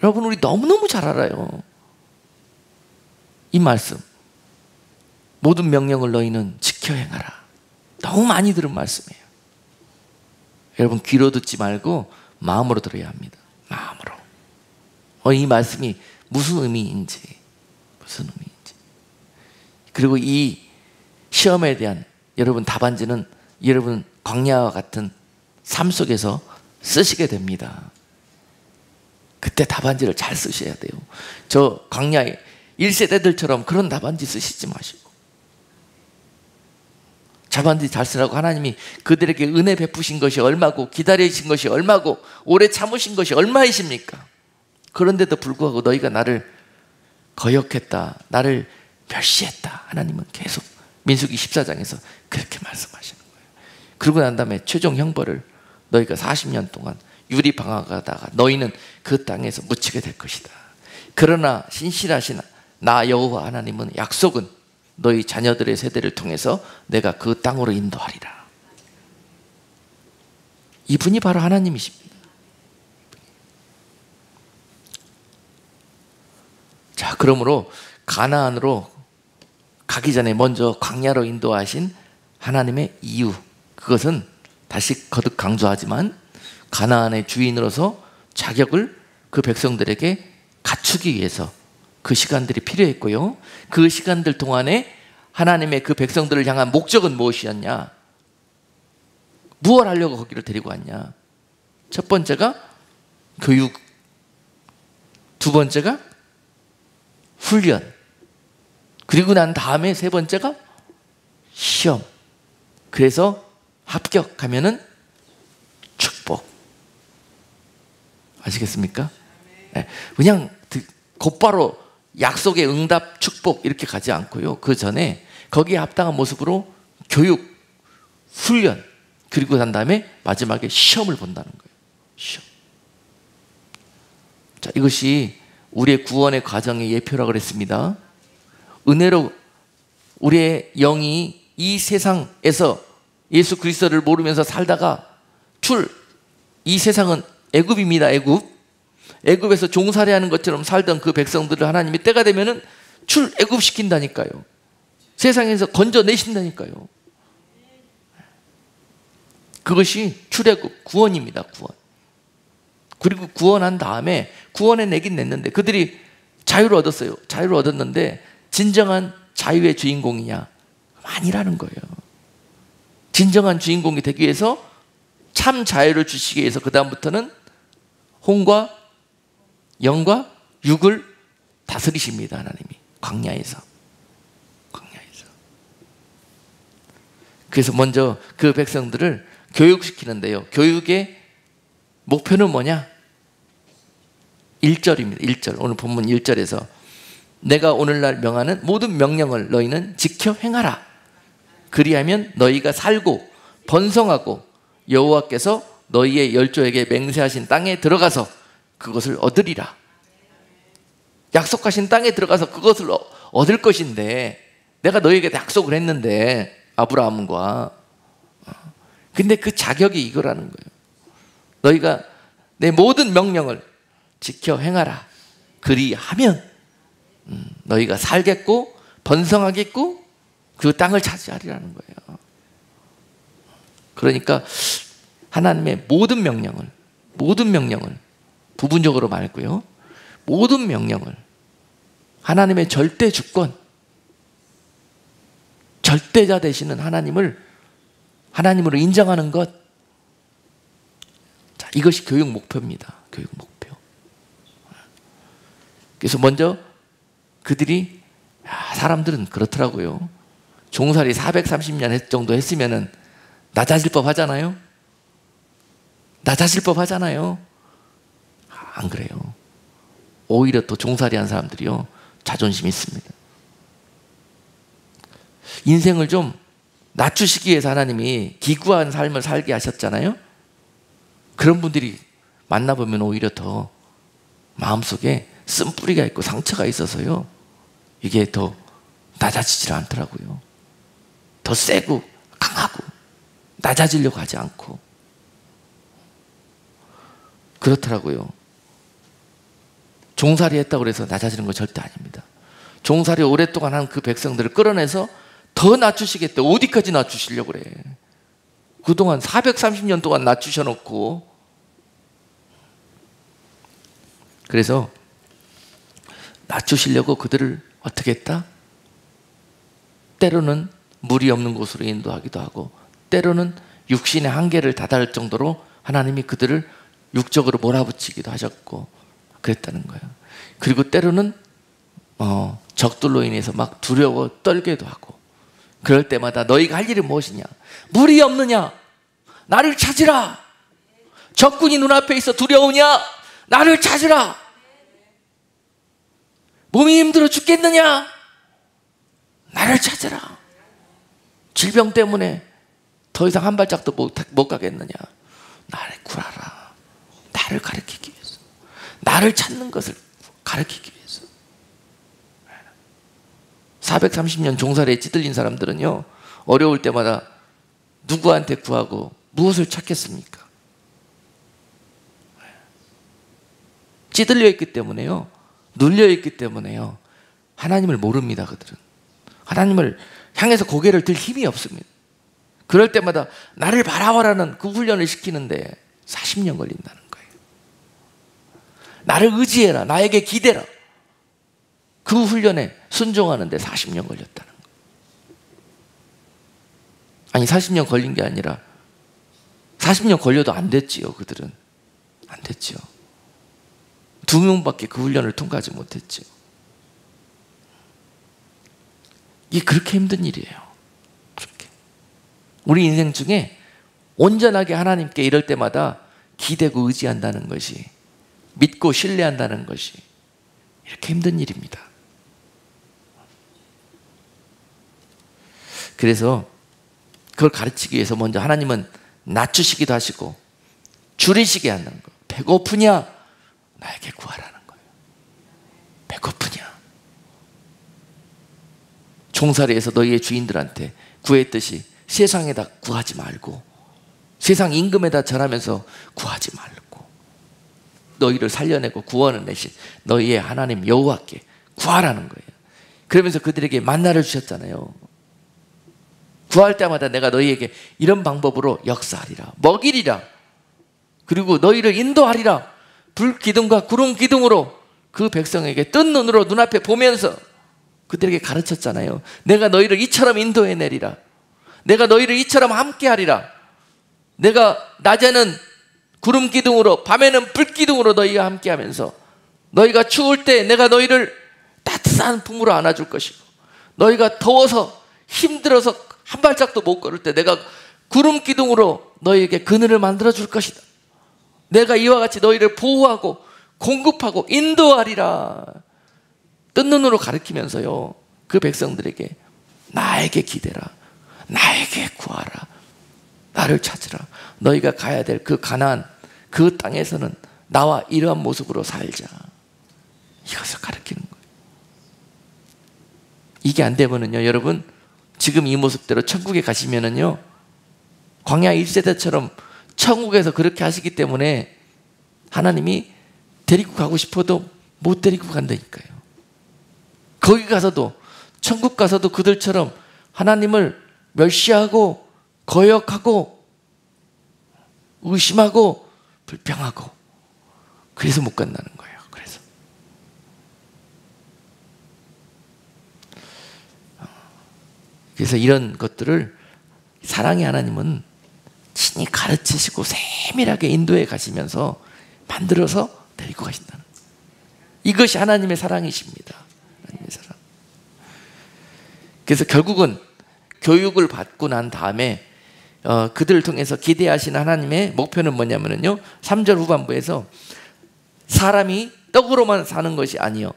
여러분, 우리 너무너무 잘 알아요, 이 말씀. 모든 명령을 너희는 지켜 행하라. 너무 많이 들은 말씀이에요. 여러분, 귀로 듣지 말고 마음으로 들어야 합니다. 마음으로. 이 말씀이 무슨 의미인지, 그리고 이 시험에 대한 여러분 답안지는 여러분 광야와 같은 삶 속에서 쓰시게 됩니다. 그때 답안지를 잘 쓰셔야 돼요. 저 광야의 1세대들처럼 그런 답안지 쓰시지 마시고 답안지 잘 쓰라고 하나님이 그들에게 은혜 베푸신 것이 얼마고 기다리신 것이 얼마고 오래 참으신 것이 얼마이십니까? 그런데도 불구하고 너희가 나를 거역했다, 나를 멸시했다. 하나님은 계속 민수기 14장에서 그렇게 말씀하시는 거예요. 그러고 난 다음에 최종 형벌을 너희가 40년 동안 유리방황하다가 너희는 그 땅에서 묻히게 될 것이다. 그러나 신실하신 나 여호와 하나님은 약속은 너희 자녀들의 세대를 통해서 내가 그 땅으로 인도하리라. 이분이 바로 하나님이십니다. 자, 그러므로 가나안으로 가기 전에 먼저 광야로 인도하신 하나님의 이유, 그것은 다시 거듭 강조하지만 가나안의 주인으로서 자격을 그 백성들에게 갖추기 위해서 그 시간들이 필요했고요. 그 시간들 동안에 하나님의 그 백성들을 향한 목적은 무엇이었냐? 무엇을 하려고 거기를 데리고 왔냐? 첫 번째가 교육, 두 번째가 훈련, 그리고 난 다음에 세 번째가 시험. 그래서 합격하면은 축복. 아시겠습니까? 네. 그냥 곧바로 약속의 응답, 축복 이렇게 가지 않고요. 그 전에 거기에 합당한 모습으로 교육, 훈련, 그리고 난 다음에 마지막에 시험을 본다는 거예요. 시험. 자, 이것이 우리의 구원의 과정의 예표라고 그랬습니다. 은혜로 우리의 영이 이 세상에서 예수 그리스도를 모르면서 살다가 이 세상은 애굽입니다. 애굽에서 종살이하는 것처럼 살던 그 백성들을 하나님이 때가 되면은 애굽시킨다니까요. 세상에서 건져내신다니까요. 그것이 출애굽, 구원입니다. 구원. 그리고 구원한 다음에 구원해 내긴 냈는데 그들이 자유를 얻었어요. 자유를 얻었는데 진정한 자유의 주인공이냐? 아니라는 거예요. 진정한 주인공이 되기 위해서 참 자유를 주시기 위해서 그 다음부터는 혼과 영과 육을 다스리십니다. 하나님이 광야에서. 그래서 먼저 그 백성들을 교육시키는데요. 교육의 목표는 뭐냐? 1절입니다. 1절. 오늘 본문 1절에서 내가 오늘날 명하는 모든 명령을 너희는 지켜 행하라. 그리하면 너희가 살고 번성하고 여호와께서 너희의 열조에게 맹세하신 땅에 들어가서 그것을 얻으리라. 약속하신 땅에 들어가서 그것을 얻을 것인데 내가 너희에게 약속을 했는데 아브라함과 근데 그 자격이 이거라는 거예요. 너희가 내 모든 명령을 지켜 행하라. 그리하면 너희가 살겠고 번성하겠고 그 땅을 차지하리라는 거예요. 그러니까 하나님의 모든 명령을 부분적으로 말고요. 모든 명령을 하나님의 절대 주권, 절대자 되시는 하나님으로 인정하는 것. 자, 이것이 교육 목표입니다. 교육 목표. 그래서 먼저 그들이 사람들은 그렇더라고요. 종살이 430년 정도 했으면은 낮아질 법 하잖아요. 안 그래요. 오히려 또 종살이 한 사람들이요, 자존심이 있습니다. 인생을 좀 낮추시기 위해서 하나님이 기구한 삶을 살게 하셨잖아요. 그런 분들이 만나보면 오히려 더 마음속에 쓴뿌리가 있고 상처가 있어서요, 이게 더 낮아지질 않더라고요. 더 세고 강하고 낮아지려고 하지 않고 그렇더라고요. 종살이 했다고 해서 낮아지는 건 절대 아닙니다. 종살이 오랫동안 한 그 백성들을 끌어내서 더 낮추시겠대. 어디까지 낮추시려고 그래. 그동안 430년 동안 낮추셔놓고. 그래서 낮추시려고 그들을 어떻게 했다? 때로는 물이 없는 곳으로 인도하기도 하고, 때로는 육신의 한계를 다다를 정도로 하나님이 그들을 육적으로 몰아붙이기도 하셨고 그랬다는 거예요. 그리고 때로는 적들로 인해서 막 두려워 떨게도 하고, 그럴 때마다 너희가 할 일이 무엇이냐? 물이 없느냐? 나를 찾으라. 적군이 눈앞에 있어 두려우냐? 나를 찾으라. 몸이 힘들어 죽겠느냐? 나를 찾으라. 질병 때문에 더 이상 한 발짝도 못 가겠느냐. 나를 구하라. 나를 가르치기 위해서. 나를 찾는 것을 가르치기 위해서. 430년 종살이에 찌들린 사람들은요, 어려울 때마다 누구한테 구하고 무엇을 찾겠습니까? 찌들려 있기 때문에요, 눌려 있기 때문에요, 하나님을 모릅니다. 그들은 하나님을 향해서 고개를 들 힘이 없습니다. 그럴 때마다 나를 바라보라는 그 훈련을 시키는데 40년 걸린다는 거예요. 나를 의지해라, 나에게 기대라, 그 훈련에 순종하는데 40년 걸렸다는 거예요. 아니, 40년 걸린 게 아니라 40년 걸려도 안 됐지요. 그들은 안 됐지요. 2명밖에 그 훈련을 통과하지 못했지요. 이게 그렇게 힘든 일이에요. 그렇게. 우리 인생 중에 온전하게 하나님께 이럴 때마다 기대고 의지한다는 것이, 믿고 신뢰한다는 것이 이렇게 힘든 일입니다. 그래서 그걸 가르치기 위해서 먼저 하나님은 낮추시기도 하시고 줄이시게 하는 거예요. 배고프냐? 나에게 구하라는 거예요. 배고프냐? 종살이에서 너희의 주인들한테 구했듯이 세상에다 구하지 말고, 세상 임금에다 절하면서 구하지 말고, 너희를 살려내고 구원을 내신 너희의 하나님 여호와께 구하라는 거예요. 그러면서 그들에게 만나를 주셨잖아요. 구할 때마다 내가 너희에게 이런 방법으로 역사하리라, 먹이리라, 그리고 너희를 인도하리라. 불 기둥과 구름 기둥으로 그 백성에게 뜬 눈으로 눈앞에 보면서 그들에게 가르쳤잖아요. 내가 너희를 이처럼 인도해내리라. 내가 너희를 이처럼 함께하리라. 내가 낮에는 구름 기둥으로, 밤에는 불 기둥으로 너희와 함께하면서 너희가 추울 때 내가 너희를 따뜻한 품으로 안아줄 것이고, 너희가 더워서 힘들어서 한 발짝도 못 걸을 때 내가 구름 기둥으로 너희에게 그늘을 만들어 줄 것이다. 내가 이와 같이 너희를 보호하고 공급하고 인도하리라. 뜬 눈으로 가르치면서요, 그 백성들에게 나에게 기대라, 나에게 구하라, 나를 찾으라. 너희가 가야 될 그 가나안, 그 땅에서는 나와 이러한 모습으로 살자. 이것을 가르치는 거예요. 이게 안 되면은요, 여러분, 지금 이 모습대로 천국에 가시면은요, 광야 1세대처럼 천국에서 그렇게 하시기 때문에 하나님이 데리고 가고 싶어도 못 데리고 간다니까요. 거기 가서도, 천국 가서도 그들처럼 하나님을 멸시하고 거역하고 의심하고 불평하고, 그래서 못 간다는 거예요. 그래서 이런 것들을 사랑의 하나님은 친히 가르치시고 세밀하게 인도해 가시면서 만들어서 데리고 가신다는 거예요. 이것이 하나님의 사랑이십니다. 하나님의 사랑. 그래서 결국은 교육을 받고 난 다음에 그들을 통해서 기대하시는 하나님의 목표는 뭐냐면요, 3절 후반부에서 사람이 떡으로만 사는 것이 아니요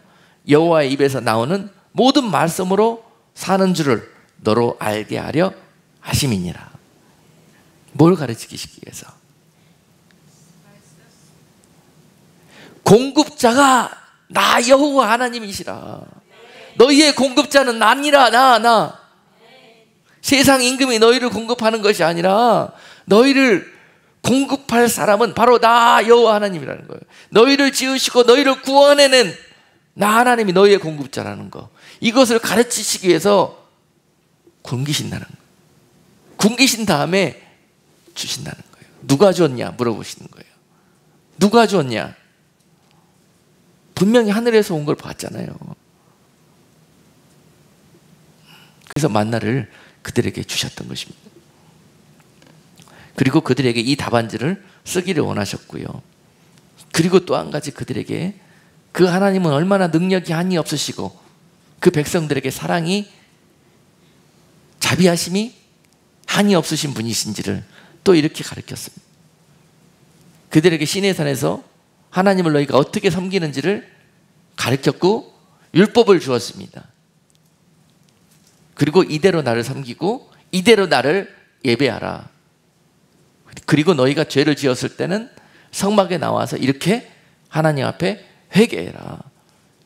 여호와의 입에서 나오는 모든 말씀으로 사는 줄을 너로 알게 하려 하심이니라. 뭘 가르치기 위해서? 공급자가 나 여호와 하나님이시라. 너희의 공급자는 나니라. 나. 세상 임금이 너희를 공급하는 것이 아니라 너희를 공급할 사람은 바로 나 여호와 하나님이라는 거예요. 너희를 지으시고 너희를 구원해낸 나 하나님이 너희의 공급자라는 거, 이것을 가르치시기 위해서 굶기신다는 거예요. 굶기신 다음에 주신다는 거예요. 누가 줬냐 물어보시는 거예요. 누가 줬냐? 분명히 하늘에서 온 걸 봤잖아요. 그래서 만나를 그들에게 주셨던 것입니다. 그리고 그들에게 이 답안지를 쓰기를 원하셨고요. 그리고 또 한 가지 그들에게 그 하나님은 얼마나 능력이 한이 없으시고 그 백성들에게 사랑이, 자비하심이 한이 없으신 분이신지를 또 이렇게 가르쳤습니다. 그들에게 시내산에서 하나님을 너희가 어떻게 섬기는지를 가르쳤고 율법을 주었습니다. 그리고 이대로 나를 섬기고 이대로 나를 예배하라. 그리고 너희가 죄를 지었을 때는 성막에 나와서 이렇게 하나님 앞에 회개해라.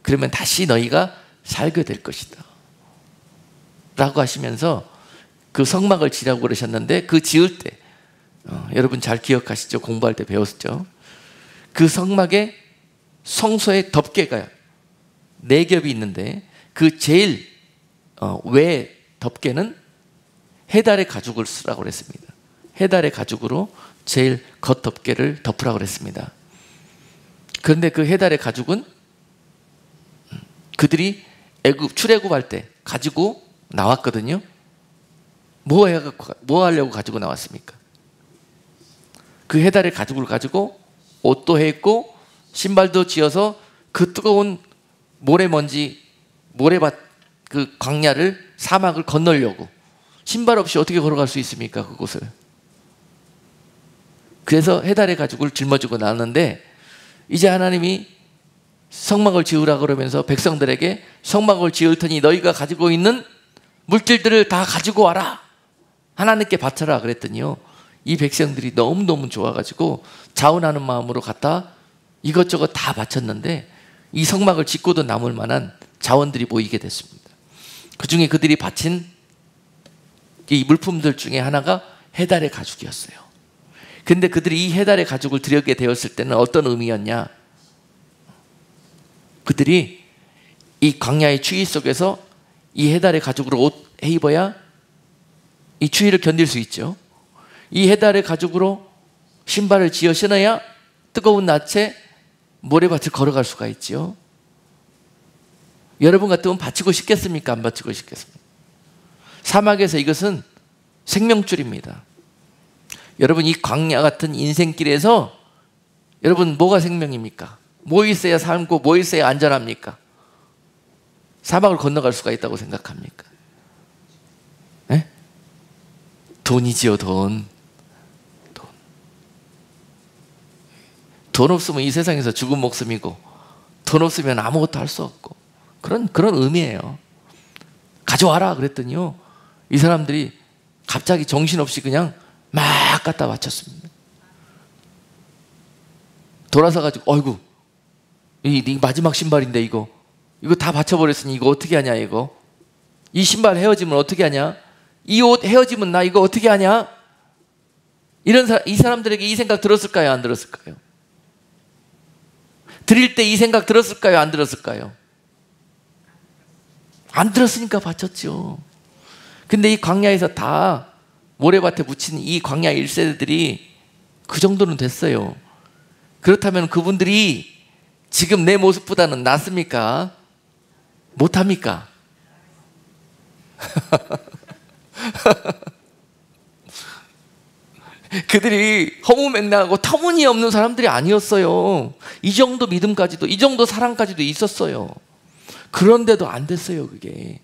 그러면 다시 너희가 살게 될 것이다 라고 하시면서 그 성막을 지라고 그러셨는데, 그 지을 때 여러분 잘 기억하시죠? 공부할 때 배웠죠? 그 성막에 성소의 덮개가 4겹이 있는데, 그 제일 외 덮개는 해달의 가죽을 쓰라고 그랬습니다. 해달의 가죽으로 제일 겉 덮개를 덮으라고 그랬습니다. 그런데 그 해달의 가죽은 그들이 출애굽할 때 가지고 나왔거든요. 뭐 하려고 가지고 나왔습니까? 그 해달의 가죽을 가지고 옷도 했고 신발도 지어서 그 뜨거운 모래먼지, 모래밭, 그 광야를, 사막을 건너려고. 신발 없이 어떻게 걸어갈 수 있습니까, 그곳을? 그래서 해달의 가죽을 짊어지고 나왔는데, 이제 하나님이 성막을 지으라 그러면서 백성들에게 성막을 지을 테니 너희가 가지고 있는 물질들을 다 가지고 와라, 하나님께 바쳐라 그랬더니요, 이 백성들이 너무너무 좋아가지고 자원하는 마음으로 갖다 이것저것 다 바쳤는데, 이 성막을 짓고도 남을 만한 자원들이 모이게 됐습니다. 그 중에 그들이 바친 이 물품들 중에 하나가 해달의 가죽이었어요. 근데 그들이 이 해달의 가죽을 드리게 되었을 때는 어떤 의미였냐? 그들이 이 광야의 추위 속에서 이 해달의 가죽으로 옷 입어야 이 추위를 견딜 수 있죠. 이 해달의 가죽으로 신발을 지어 신어야 뜨거운 낮에 모래밭을 걸어갈 수가 있지요. 여러분 같으면 바치고 싶겠습니까? 안 바치고 싶겠습니까? 사막에서 이것은 생명줄입니다. 여러분, 이 광야 같은 인생길에서 여러분 뭐가 생명입니까? 뭐 있어야 살고 뭐 있어야 안전합니까? 사막을 건너갈 수가 있다고 생각합니까? 네? 돈이지요, 돈. 돈 없으면 이 세상에서 죽은 목숨이고, 돈 없으면 아무것도 할 수 없고, 그런 의미예요. 가져와라 그랬더니요, 이 사람들이 갑자기 정신없이 그냥 막 갖다 바쳤습니다. 돌아서 가지고, 어이구, 이 마지막 신발인데 이거 다 바쳐버렸으니 이거 어떻게 하냐, 이거. 이 신발 헤어지면 어떻게 하냐? 이 옷 헤어지면 나 이거 어떻게 하냐? 이 사람들에게 이 생각 들었을까요, 안 들었을까요? 드릴 때 이 생각 들었을까요, 안 들었을까요? 안 들었으니까 바쳤죠. 근데 이 광야에서 다 모래밭에 묻힌 이 광야 1세대들이 그 정도는 됐어요. 그렇다면 그분들이 지금 내 모습보다는 낫습니까? 못합니까? 그들이 허무맹랑하고 터무니없는 사람들이 아니었어요. 이 정도 믿음까지도, 이 정도 사랑까지도 있었어요. 그런데도 안 됐어요, 그게.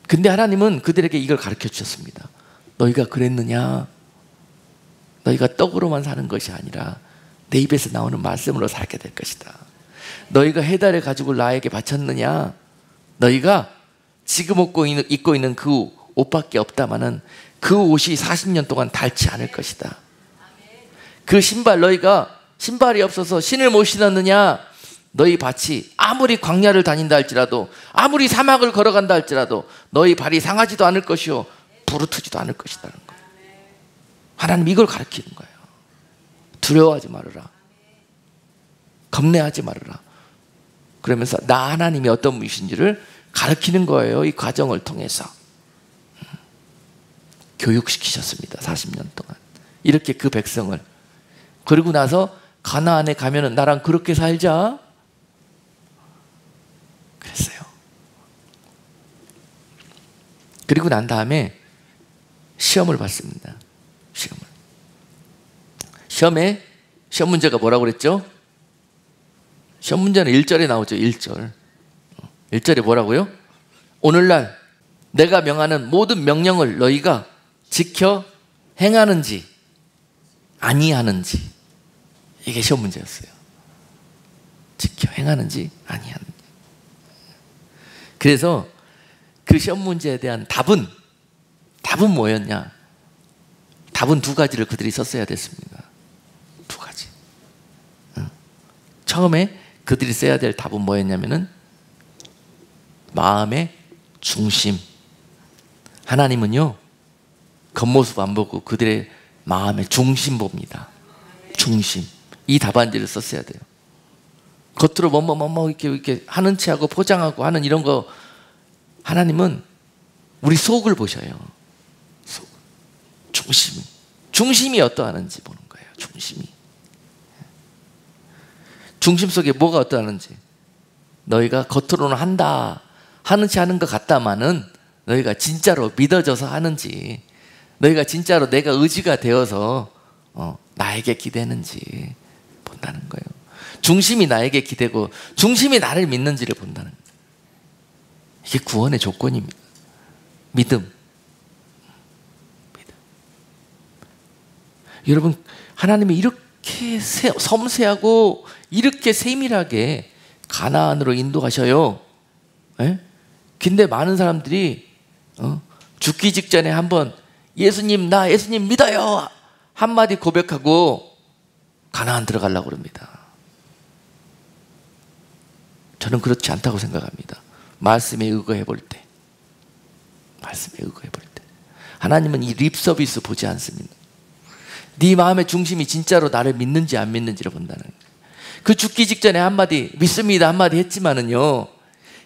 근데 하나님은 그들에게 이걸 가르쳐 주셨습니다. 너희가 그랬느냐? 너희가 떡으로만 사는 것이 아니라 내 입에서 나오는 말씀으로 살게 될 것이다. 너희가 해달의 가죽을 나에게 바쳤느냐? 너희가 지금 입고 있는 그 옷밖에 없다마는 그 옷이 40년 동안 닳지 않을 것이다. 그 신발, 너희가 신발이 없어서 신을 못 신었느냐? 너희 밭이 아무리 광야를 다닌다 할지라도, 아무리 사막을 걸어간다 할지라도 너희 발이 상하지도 않을 것이요 부르트지도 않을 것이라는 거예요. 하나님 이걸 가르치는 거예요. 두려워하지 말아라, 겁내하지 말아라. 그러면서 나 하나님이 어떤 분이신지를 가르치는 거예요. 이 과정을 통해서 교육시키셨습니다. 40년 동안 이렇게 그 백성을. 그리고 나서 가나안에 가면은 나랑 그렇게 살자 그랬어요. 그리고 난 다음에 시험을 봤습니다. 시험 문제가 뭐라고 그랬죠? 시험 문제는 1절에 나오죠. 1절에 뭐라고요? 오늘날 내가 명하는 모든 명령을 너희가 지켜 행하는지 아니하는지. 이게 시험 문제였어요. 지켜 행하는지 아니하는지. 그래서 그 시험 문제에 대한 답은 뭐였냐? 답은 두 가지를 그들이 썼어야 됐습니다. 두 가지. 처음에 그들이 써야 될 답은 뭐였냐면은 마음의 중심. 하나님은요, 겉모습 안 보고 그들의 마음의 중심 봅니다. 중심. 이 답안지를 썼어야 돼요. 겉으로 뭐뭐 이렇게 하는 체하고 포장하고 하는 이런 거, 하나님은 우리 속을 보셔요. 속. 중심이 어떠하는지 보는 거예요. 중심 속에 뭐가 어떠하는지. 너희가 겉으로는 하는 체 하는 것 같다마는 너희가 진짜로 믿어져서 하는지, 너희가 진짜로 내가 의지가 되어서 나에게 기대는지 본다는 거예요. 중심이 나에게 기대고 중심이 나를 믿는지를 본다는 거예요. 이게 구원의 조건입니다. 믿음. 여러분, 하나님이 이렇게 섬세하고 이렇게 세밀하게 가나안으로 인도하셔요. 에? 근데 많은 사람들이 죽기 직전에 한번 나 예수님 믿어요 한마디 고백하고 가나안 들어가려고 그럽니다. 저는 그렇지 않다고 생각합니다. 말씀에 의거해 볼 때, 하나님은 이 립 서비스 보지 않습니다. 네 마음의 중심이 진짜로 나를 믿는지 안 믿는지를 본다는 거예요. 그 죽기 직전에 한마디 믿습니다 한마디 했지만은요,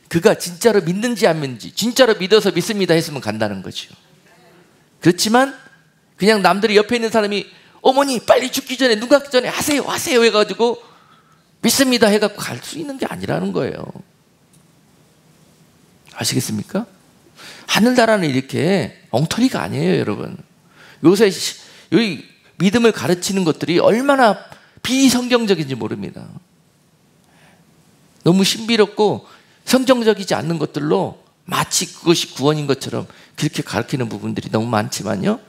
그가 진짜로 믿는지 안 믿는지, 진짜로 믿어서 믿습니다 했으면 간다는 거죠. 그렇지만 그냥 남들이 옆에 있는 사람이 어머니 빨리 죽기 전에, 눈 감기 전에 하세요 해가지고 믿습니다 해갖고 갈 수 있는 게 아니라는 거예요. 아시겠습니까? 하늘나라는 이렇게 엉터리가 아니에요, 여러분. 요새 여기 믿음을 가르치는 것들이 얼마나 비성경적인지 모릅니다. 너무 신비롭고 성경적이지 않는 것들로 마치 그것이 구원인 것처럼 그렇게 가르치는 부분들이 너무 많지만요,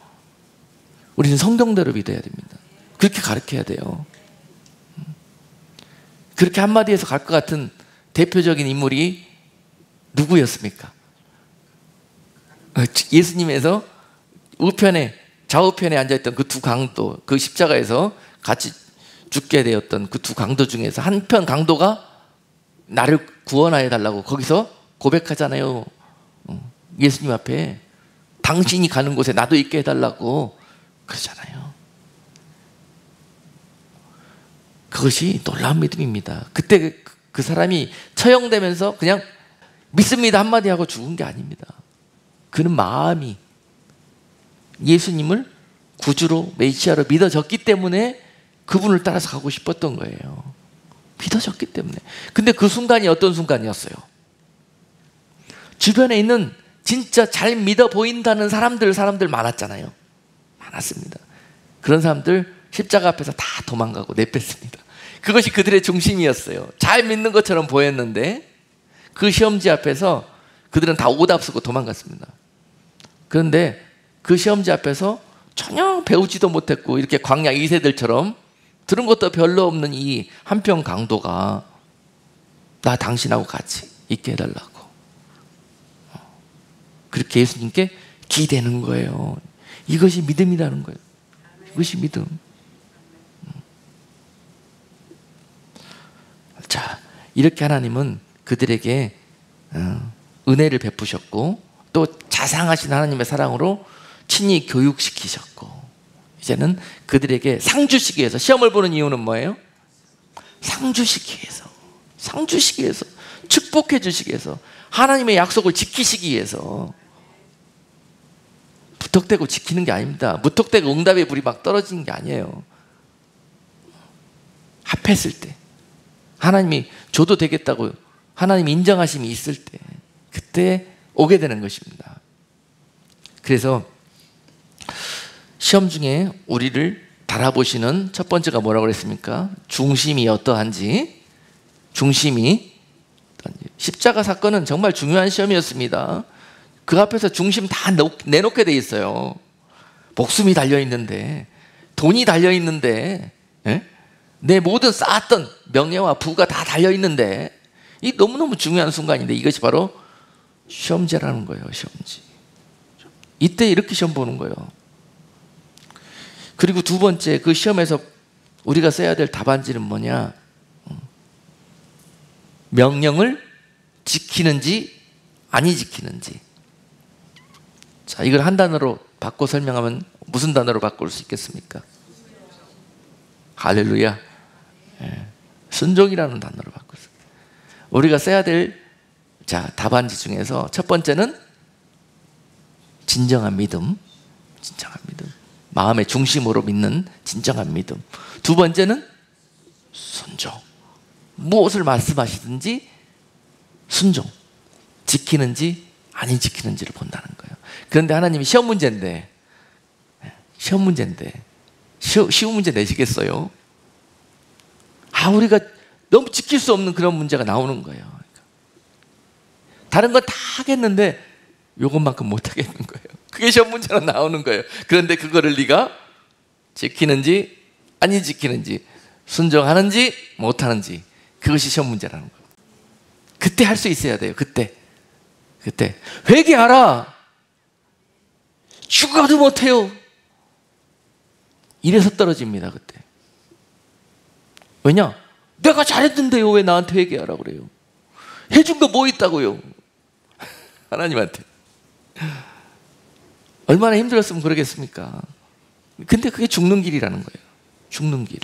우리는 성경대로 믿어야 됩니다. 그렇게 가르쳐야 돼요. 그렇게 한마디에서 갈 것 같은 대표적인 인물이 누구였습니까? 예수님에서 우편에 좌우편에 앉아있던 그 두 강도, 그 십자가에서 같이 죽게 되었던 그 두 강도 중에서 한편 강도가 나를 구원하여 달라고 거기서 고백하잖아요. 예수님 앞에 당신이 가는 곳에 나도 있게 해달라고 그러잖아요. 그것이 놀라운 믿음입니다. 그때 그 사람이 처형되면서 그냥 믿습니다 한마디 하고 죽은 게 아닙니다. 그는 마음이 예수님을 구주로 메시아로 믿어졌기 때문에 그분을 따라서 가고 싶었던 거예요. 믿어졌기 때문에. 근데 그 순간이 어떤 순간이었어요? 주변에 있는 진짜 잘 믿어 보인다는 사람들 많았잖아요. 많았습니다. 그런 사람들 십자가 앞에서 다 도망가고 내뺐습니다. 그것이 그들의 중심이었어요. 잘 믿는 것처럼 보였는데 그 시험지 앞에서 그들은 다 오답 쓰고 도망갔습니다. 그런데 그 시험지 앞에서 전혀 배우지도 못했고 이렇게 광야 2세들처럼 들은 것도 별로 없는 이 한편 강도가 나 당신하고 같이 있게 해달라고 그렇게 예수님께 기대는 거예요. 이것이 믿음이라는 거예요. 이것이 믿음. 자, 이렇게 하나님은 그들에게 은혜를 베푸셨고 또 자상하신 하나님의 사랑으로 친히 교육시키셨고 이제는 그들에게 상 주시기 위해서, 시험을 보는 이유는 뭐예요? 상 주시기 위해서, 축복해 주시기 위해서, 하나님의 약속을 지키시기 위해서. 무턱대고 지키는 게 아닙니다. 무턱대고 응답의 불이 막 떨어지는 게 아니에요. 합했을 때, 하나님이 줘도 되겠다고 하나님이 인정하심이 있을 때, 그때 오게 되는 것입니다. 그래서 시험 중에 우리를 달아보시는 첫 번째가 뭐라고 그랬습니까? 중심이 어떠한지. 십자가 사건은 정말 중요한 시험이었습니다. 그 앞에서 중심 다 내놓게 돼 있어요. 목숨이 달려있는데, 돈이 달려있는데, 내 모든 쌓았던 명예와 부가 다 달려있는데, 이 너무너무 중요한 순간인데 이것이 바로 시험제라는 거예요. 시험지. 이때 이렇게 시험 보는 거예요. 그리고 두 번째, 그 시험에서 우리가 써야 될 답안지는 뭐냐? 명령을 지키는지 아니 지키는지. 자, 이걸 한 단어로 바꿔 설명하면 무슨 단어로 바꿀 수 있겠습니까? 할렐루야. 순종이라는 단어로 바꿨어요. 우리가 써야 될 답안지 중에서 첫 번째는 진정한 믿음. 진정한 믿음. 마음의 중심으로 믿는 진정한 믿음. 두 번째는 순종. 무엇을 말씀하시든지 순종. 지키는지 아니 지키는지를 본다는 거예요. 그런데 하나님이 시험 문제인데 쉬운 문제 내시겠어요? 우리가 너무 지킬 수 없는 그런 문제가 나오는 거예요. 다른 건 다 하겠는데 요것만큼 못 하겠는 거예요. 그게 시험 문제로 나오는 거예요. 그런데 그거를 네가 지키는지 아니 지키는지, 순종하는지 못하는지, 그것이 시험 문제라는 거예요. 그때 할 수 있어야 돼요. 그때 회개하라. 죽어도 못해요. 이래서 떨어집니다. 그때. 왜냐? 내가 잘했는데요. 왜 나한테 회개하라고 그래요? 해준 거 뭐 있다고요? 하나님한테. 얼마나 힘들었으면 그러겠습니까? 근데 그게 죽는 길이라는 거예요. 죽는 길.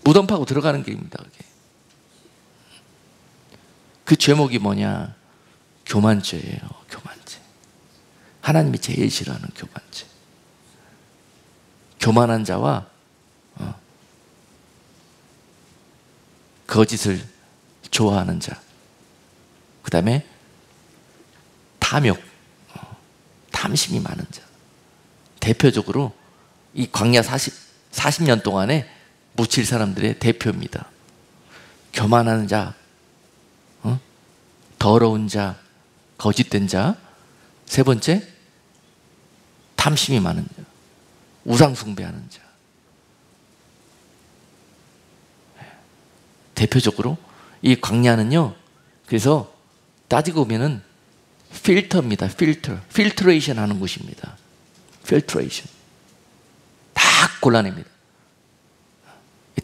무덤 파고 들어가는 길입니다. 그게. 그 죄목이 뭐냐? 교만죄예요. 교만죄. 하나님이 제일 싫어하는 교만죄. 교만한 자와 거짓을 좋아하는 자. 그 다음에 탐욕, 탐심이 많은 자. 대표적으로 이 광야 40년 동안에 묻힐 사람들의 대표입니다. 교만하는 자, 더러운 자, 거짓된 자. 세 번째, 탐심이 많은 자, 우상 숭배하는 자. 대표적으로 이 광야는요, 그래서 따지고 보면은 필터입니다. 필트레이션 하는 곳입니다. 필트레이션. 다 골라냅니다.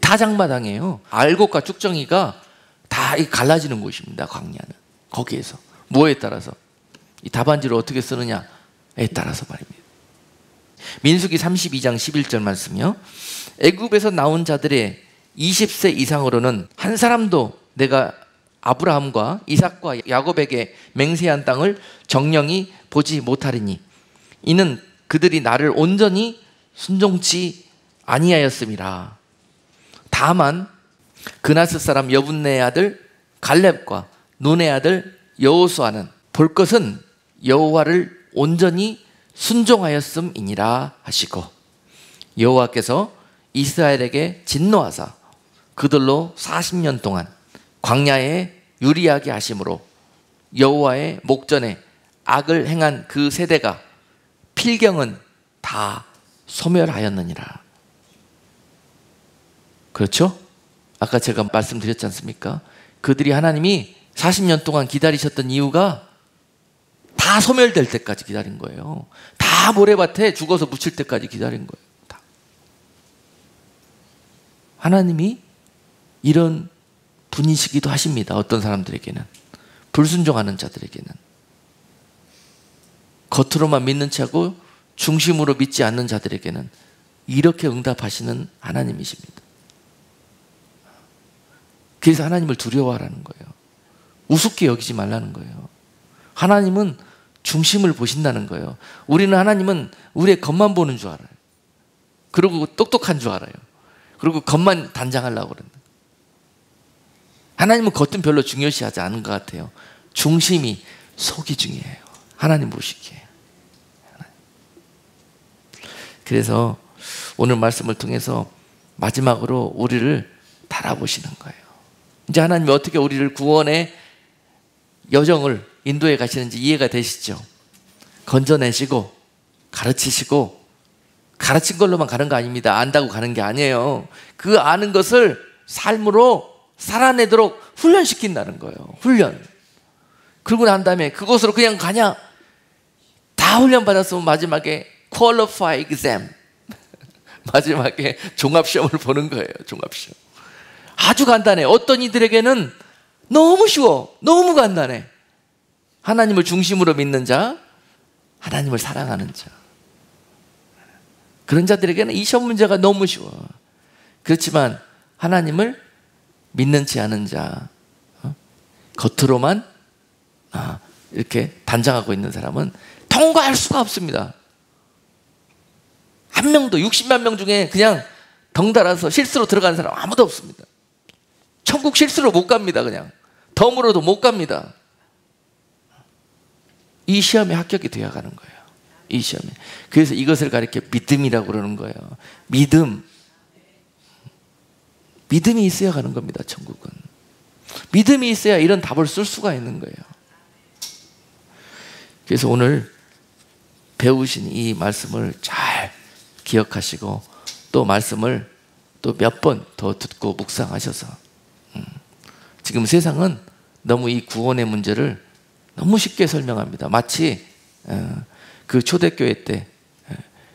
타작마당이에요. 알곡과 쭉정이가 다 갈라지는 곳입니다. 광야는. 거기에서 뭐에 따라서 이 답안지를 어떻게 쓰느냐에 따라서 말입니다. 민수기 32장 11절 말씀이요. 애굽에서 나온 자들의 20세 이상으로는 한 사람도 내가 아브라함과 이삭과 야곱에게 맹세한 땅을 정령이 보지 못하리니 이는 그들이 나를 온전히 순종치 아니하였음이라. 다만 그나스 사람 여분네의 아들 갈렙과 눈의 아들 여호수아는 볼 것은 여호와를 온전히 순종하였음이니라 하시고, 여호와께서 이스라엘에게 진노하사 그들로 40년 동안 광야에 유리하게 하심으로 여호와의 목전에 악을 행한 그 세대가 필경은 다 소멸하였느니라. 그렇죠? 아까 제가 말씀드렸지 않습니까? 그들이 하나님이 40년 동안 기다리셨던 이유가 다 소멸될 때까지 기다린 거예요. 다 모래밭에 죽어서 묻힐 때까지 기다린 거예요. 다. 하나님이 이런 분이시기도 하십니다. 어떤 사람들에게는, 불순종하는 자들에게는, 겉으로만 믿는 체하고 중심으로 믿지 않는 자들에게는 이렇게 응답하시는 하나님이십니다. 그래서 하나님을 두려워하라는 거예요. 우습게 여기지 말라는 거예요. 하나님은 중심을 보신다는 거예요. 우리는 하나님은 우리의 겉만 보는 줄 알아요. 그리고 똑똑한 줄 알아요. 그리고 겉만 단장하려고 그런다. 하나님은 겉은 별로 중요시하지 않은 것 같아요. 중심이, 속이 중요해요. 하나님 보시기에. 그래서 오늘 말씀을 통해서 마지막으로 우리를 달아보시는 거예요. 이제 하나님이 어떻게 우리를 구원의 여정을 인도해 가시는지 이해가 되시죠? 건져내시고 가르치시고, 가르친 걸로만 가는 거 아닙니다. 안다고 가는 게 아니에요. 그 아는 것을 삶으로 살아내도록 훈련시킨다는 거예요. 훈련. 그러고 난 다음에 그곳으로 그냥 가냐? 다 훈련받았으면 마지막에 qualify exam 마지막에 종합시험을 보는 거예요. 종합시험. 아주 간단해. 어떤 이들에게는 너무 쉬워. 너무 간단해. 하나님을 중심으로 믿는 자, 하나님을 사랑하는 자. 그런 자들에게는 이 시험 문제가 너무 쉬워. 그렇지만 하나님을 믿는지 않은 자, 겉으로만 이렇게 단장하고 있는 사람은 통과할 수가 없습니다. 한 명도 60만 명 중에 그냥 덩달아서 실수로 들어간 사람 아무도 없습니다. 천국 실수로 못 갑니다. 그냥 덤으로도 못 갑니다. 이 시험에 합격이 되어 가는 거예요. 이 시험에. 그래서 이것을 가리켜 믿음이라고 그러는 거예요. 믿음이 있어야 가는 겁니다. 천국은. 믿음이 있어야 이런 답을 쓸 수가 있는 거예요. 그래서 오늘 배우신 이 말씀을 잘 기억하시고 또 말씀을 또 몇 번 더 듣고 묵상하셔서 지금 세상은 너무 이 구원의 문제를 너무 쉽게 설명합니다. 마치 그 초대교회 때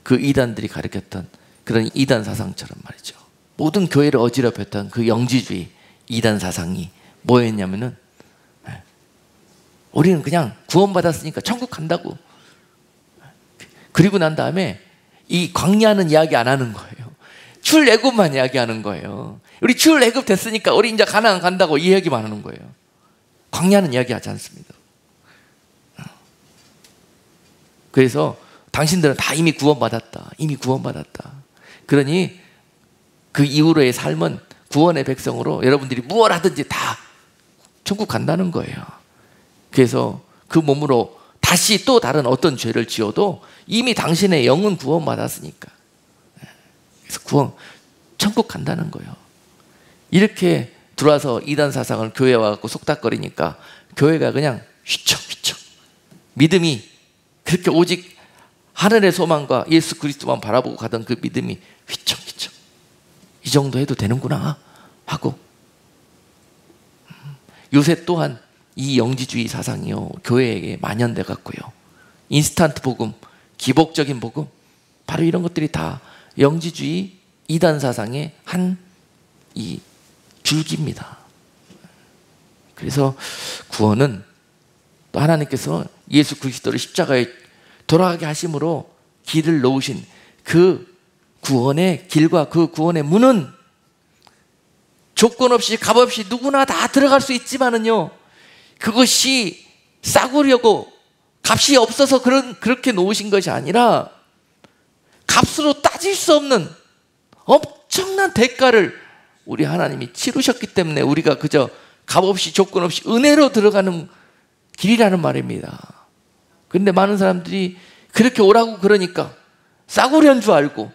그 이단들이 가르쳤던 그런 이단 사상처럼 말이죠. 모든 교회를 어지럽혔던 그 영지주의 이단 사상이 뭐였냐면은 우리는 그냥 구원받았으니까 천국 간다고. 그리고 난 다음에 이 광야는 이야기 안 하는 거예요. 출애굽만 이야기하는 거예요. 우리 출애굽 됐으니까 우리 이제 가나안 간다고 이 이야기만 하는 거예요. 광야는 이야기하지 않습니다. 그래서 당신들은 다 이미 구원받았다. 이미 구원받았다. 그러니 그 이후로의 삶은 구원의 백성으로 여러분들이 무엇 하든지 다 천국 간다는 거예요. 그래서 그 몸으로 다시 또 다른 어떤 죄를 지어도 이미 당신의 영은 구원받았으니까. 그래서 천국 간다는 거예요. 이렇게 들어와서 이단 사상을 교회에 와서 속닥거리니까 교회가 그냥 휘청휘청. 믿음이 그렇게 오직 하늘의 소망과 예수 그리스도만 바라보고 가던 그 믿음이 휘청휘청. 이 정도 해도 되는구나 하고. 요새 또한 이 영지주의 사상이요 교회에게 만연돼 갔고요. 인스턴트 복음, 기복적인 복음, 바로 이런 것들이 다 영지주의 이단 사상의 한 이 줄기입니다. 그래서 구원은 또 하나님께서 예수 그리스도를 십자가에 돌아가게 하심으로 길을 놓으신 그 구원의 길과 그 구원의 문은 조건 없이 값 없이 누구나 다 들어갈 수 있지만은요, 그것이 싸구려고 값이 없어서 그렇게 놓으신 것이 아니라 값으로 따질 수 없는 엄청난 대가를 우리 하나님이 치르셨기 때문에 우리가 그저 값 없이 조건 없이 은혜로 들어가는 길이라는 말입니다. 그런데 많은 사람들이 그렇게 오라고 그러니까 싸구려인 줄 알고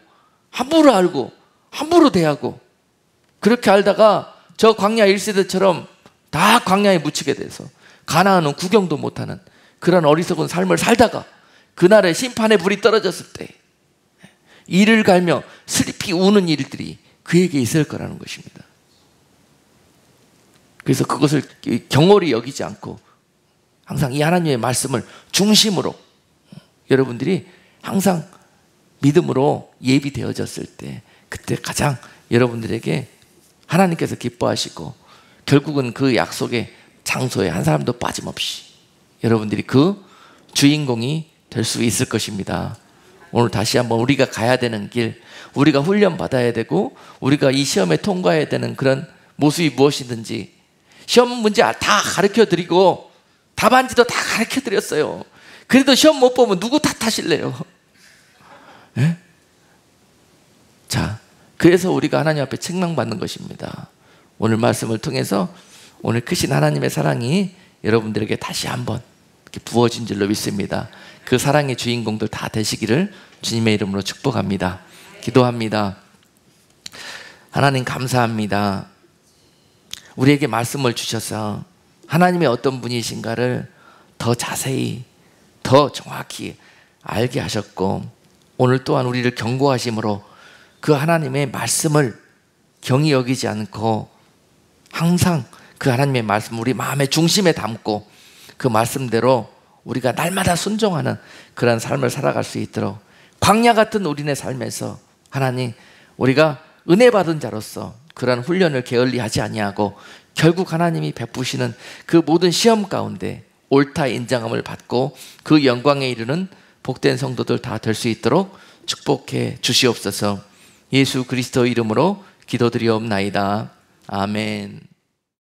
함부로 대하고 그렇게 알다가 저 광야 1세대처럼 다 광야에 묻히게 돼서 가나안은 구경도 못하는 그런 어리석은 삶을 살다가 그날의 심판의 불이 떨어졌을 때 이를 갈며 슬피 우는 일들이 그에게 있을 거라는 것입니다. 그래서 그것을 경홀히 여기지 않고 항상 이 하나님의 말씀을 중심으로 여러분들이 항상 믿음으로 예비되어졌을 때 그때 가장 여러분들에게 하나님께서 기뻐하시고 결국은 그 약속의 장소에 한 사람도 빠짐없이 여러분들이 그 주인공이 될 수 있을 것입니다. 오늘 다시 한번 우리가 가야 되는 길, 우리가 훈련 받아야 되고 우리가 이 시험에 통과해야 되는 그런 모습이 무엇이든지 시험 문제 다 가르쳐 드리고 답안지도 다 가르쳐 드렸어요. 그래도 시험 못 보면 누구 탓하실래요? 네? 자, 그래서 우리가 하나님 앞에 책망받는 것입니다. 오늘 말씀을 통해서 오늘 크신 하나님의 사랑이 여러분들에게 다시 한번 부어진 줄로 믿습니다. 그 사랑의 주인공들 다 되시기를 주님의 이름으로 축복합니다. 기도합니다. 하나님 감사합니다. 우리에게 말씀을 주셔서 하나님의 어떤 분이신가를 더 자세히 더 정확히 알게 하셨고 오늘 또한 우리를 경고하심으로 그 하나님의 말씀을 경히 여기지 않고 항상 그 하나님의 말씀을 우리 마음의 중심에 담고 그 말씀대로 우리가 날마다 순종하는 그런 삶을 살아갈 수 있도록 광야 같은 우리네 삶에서 하나님, 우리가 은혜 받은 자로서 그런 훈련을 게을리하지 아니하고 결국 하나님이 베푸시는 그 모든 시험 가운데 옳다 인정함을 받고 그 영광에 이르는 복된 성도들 다 될 수 있도록 축복해 주시옵소서. 예수 그리스도 이름으로 기도드리옵나이다. 아멘.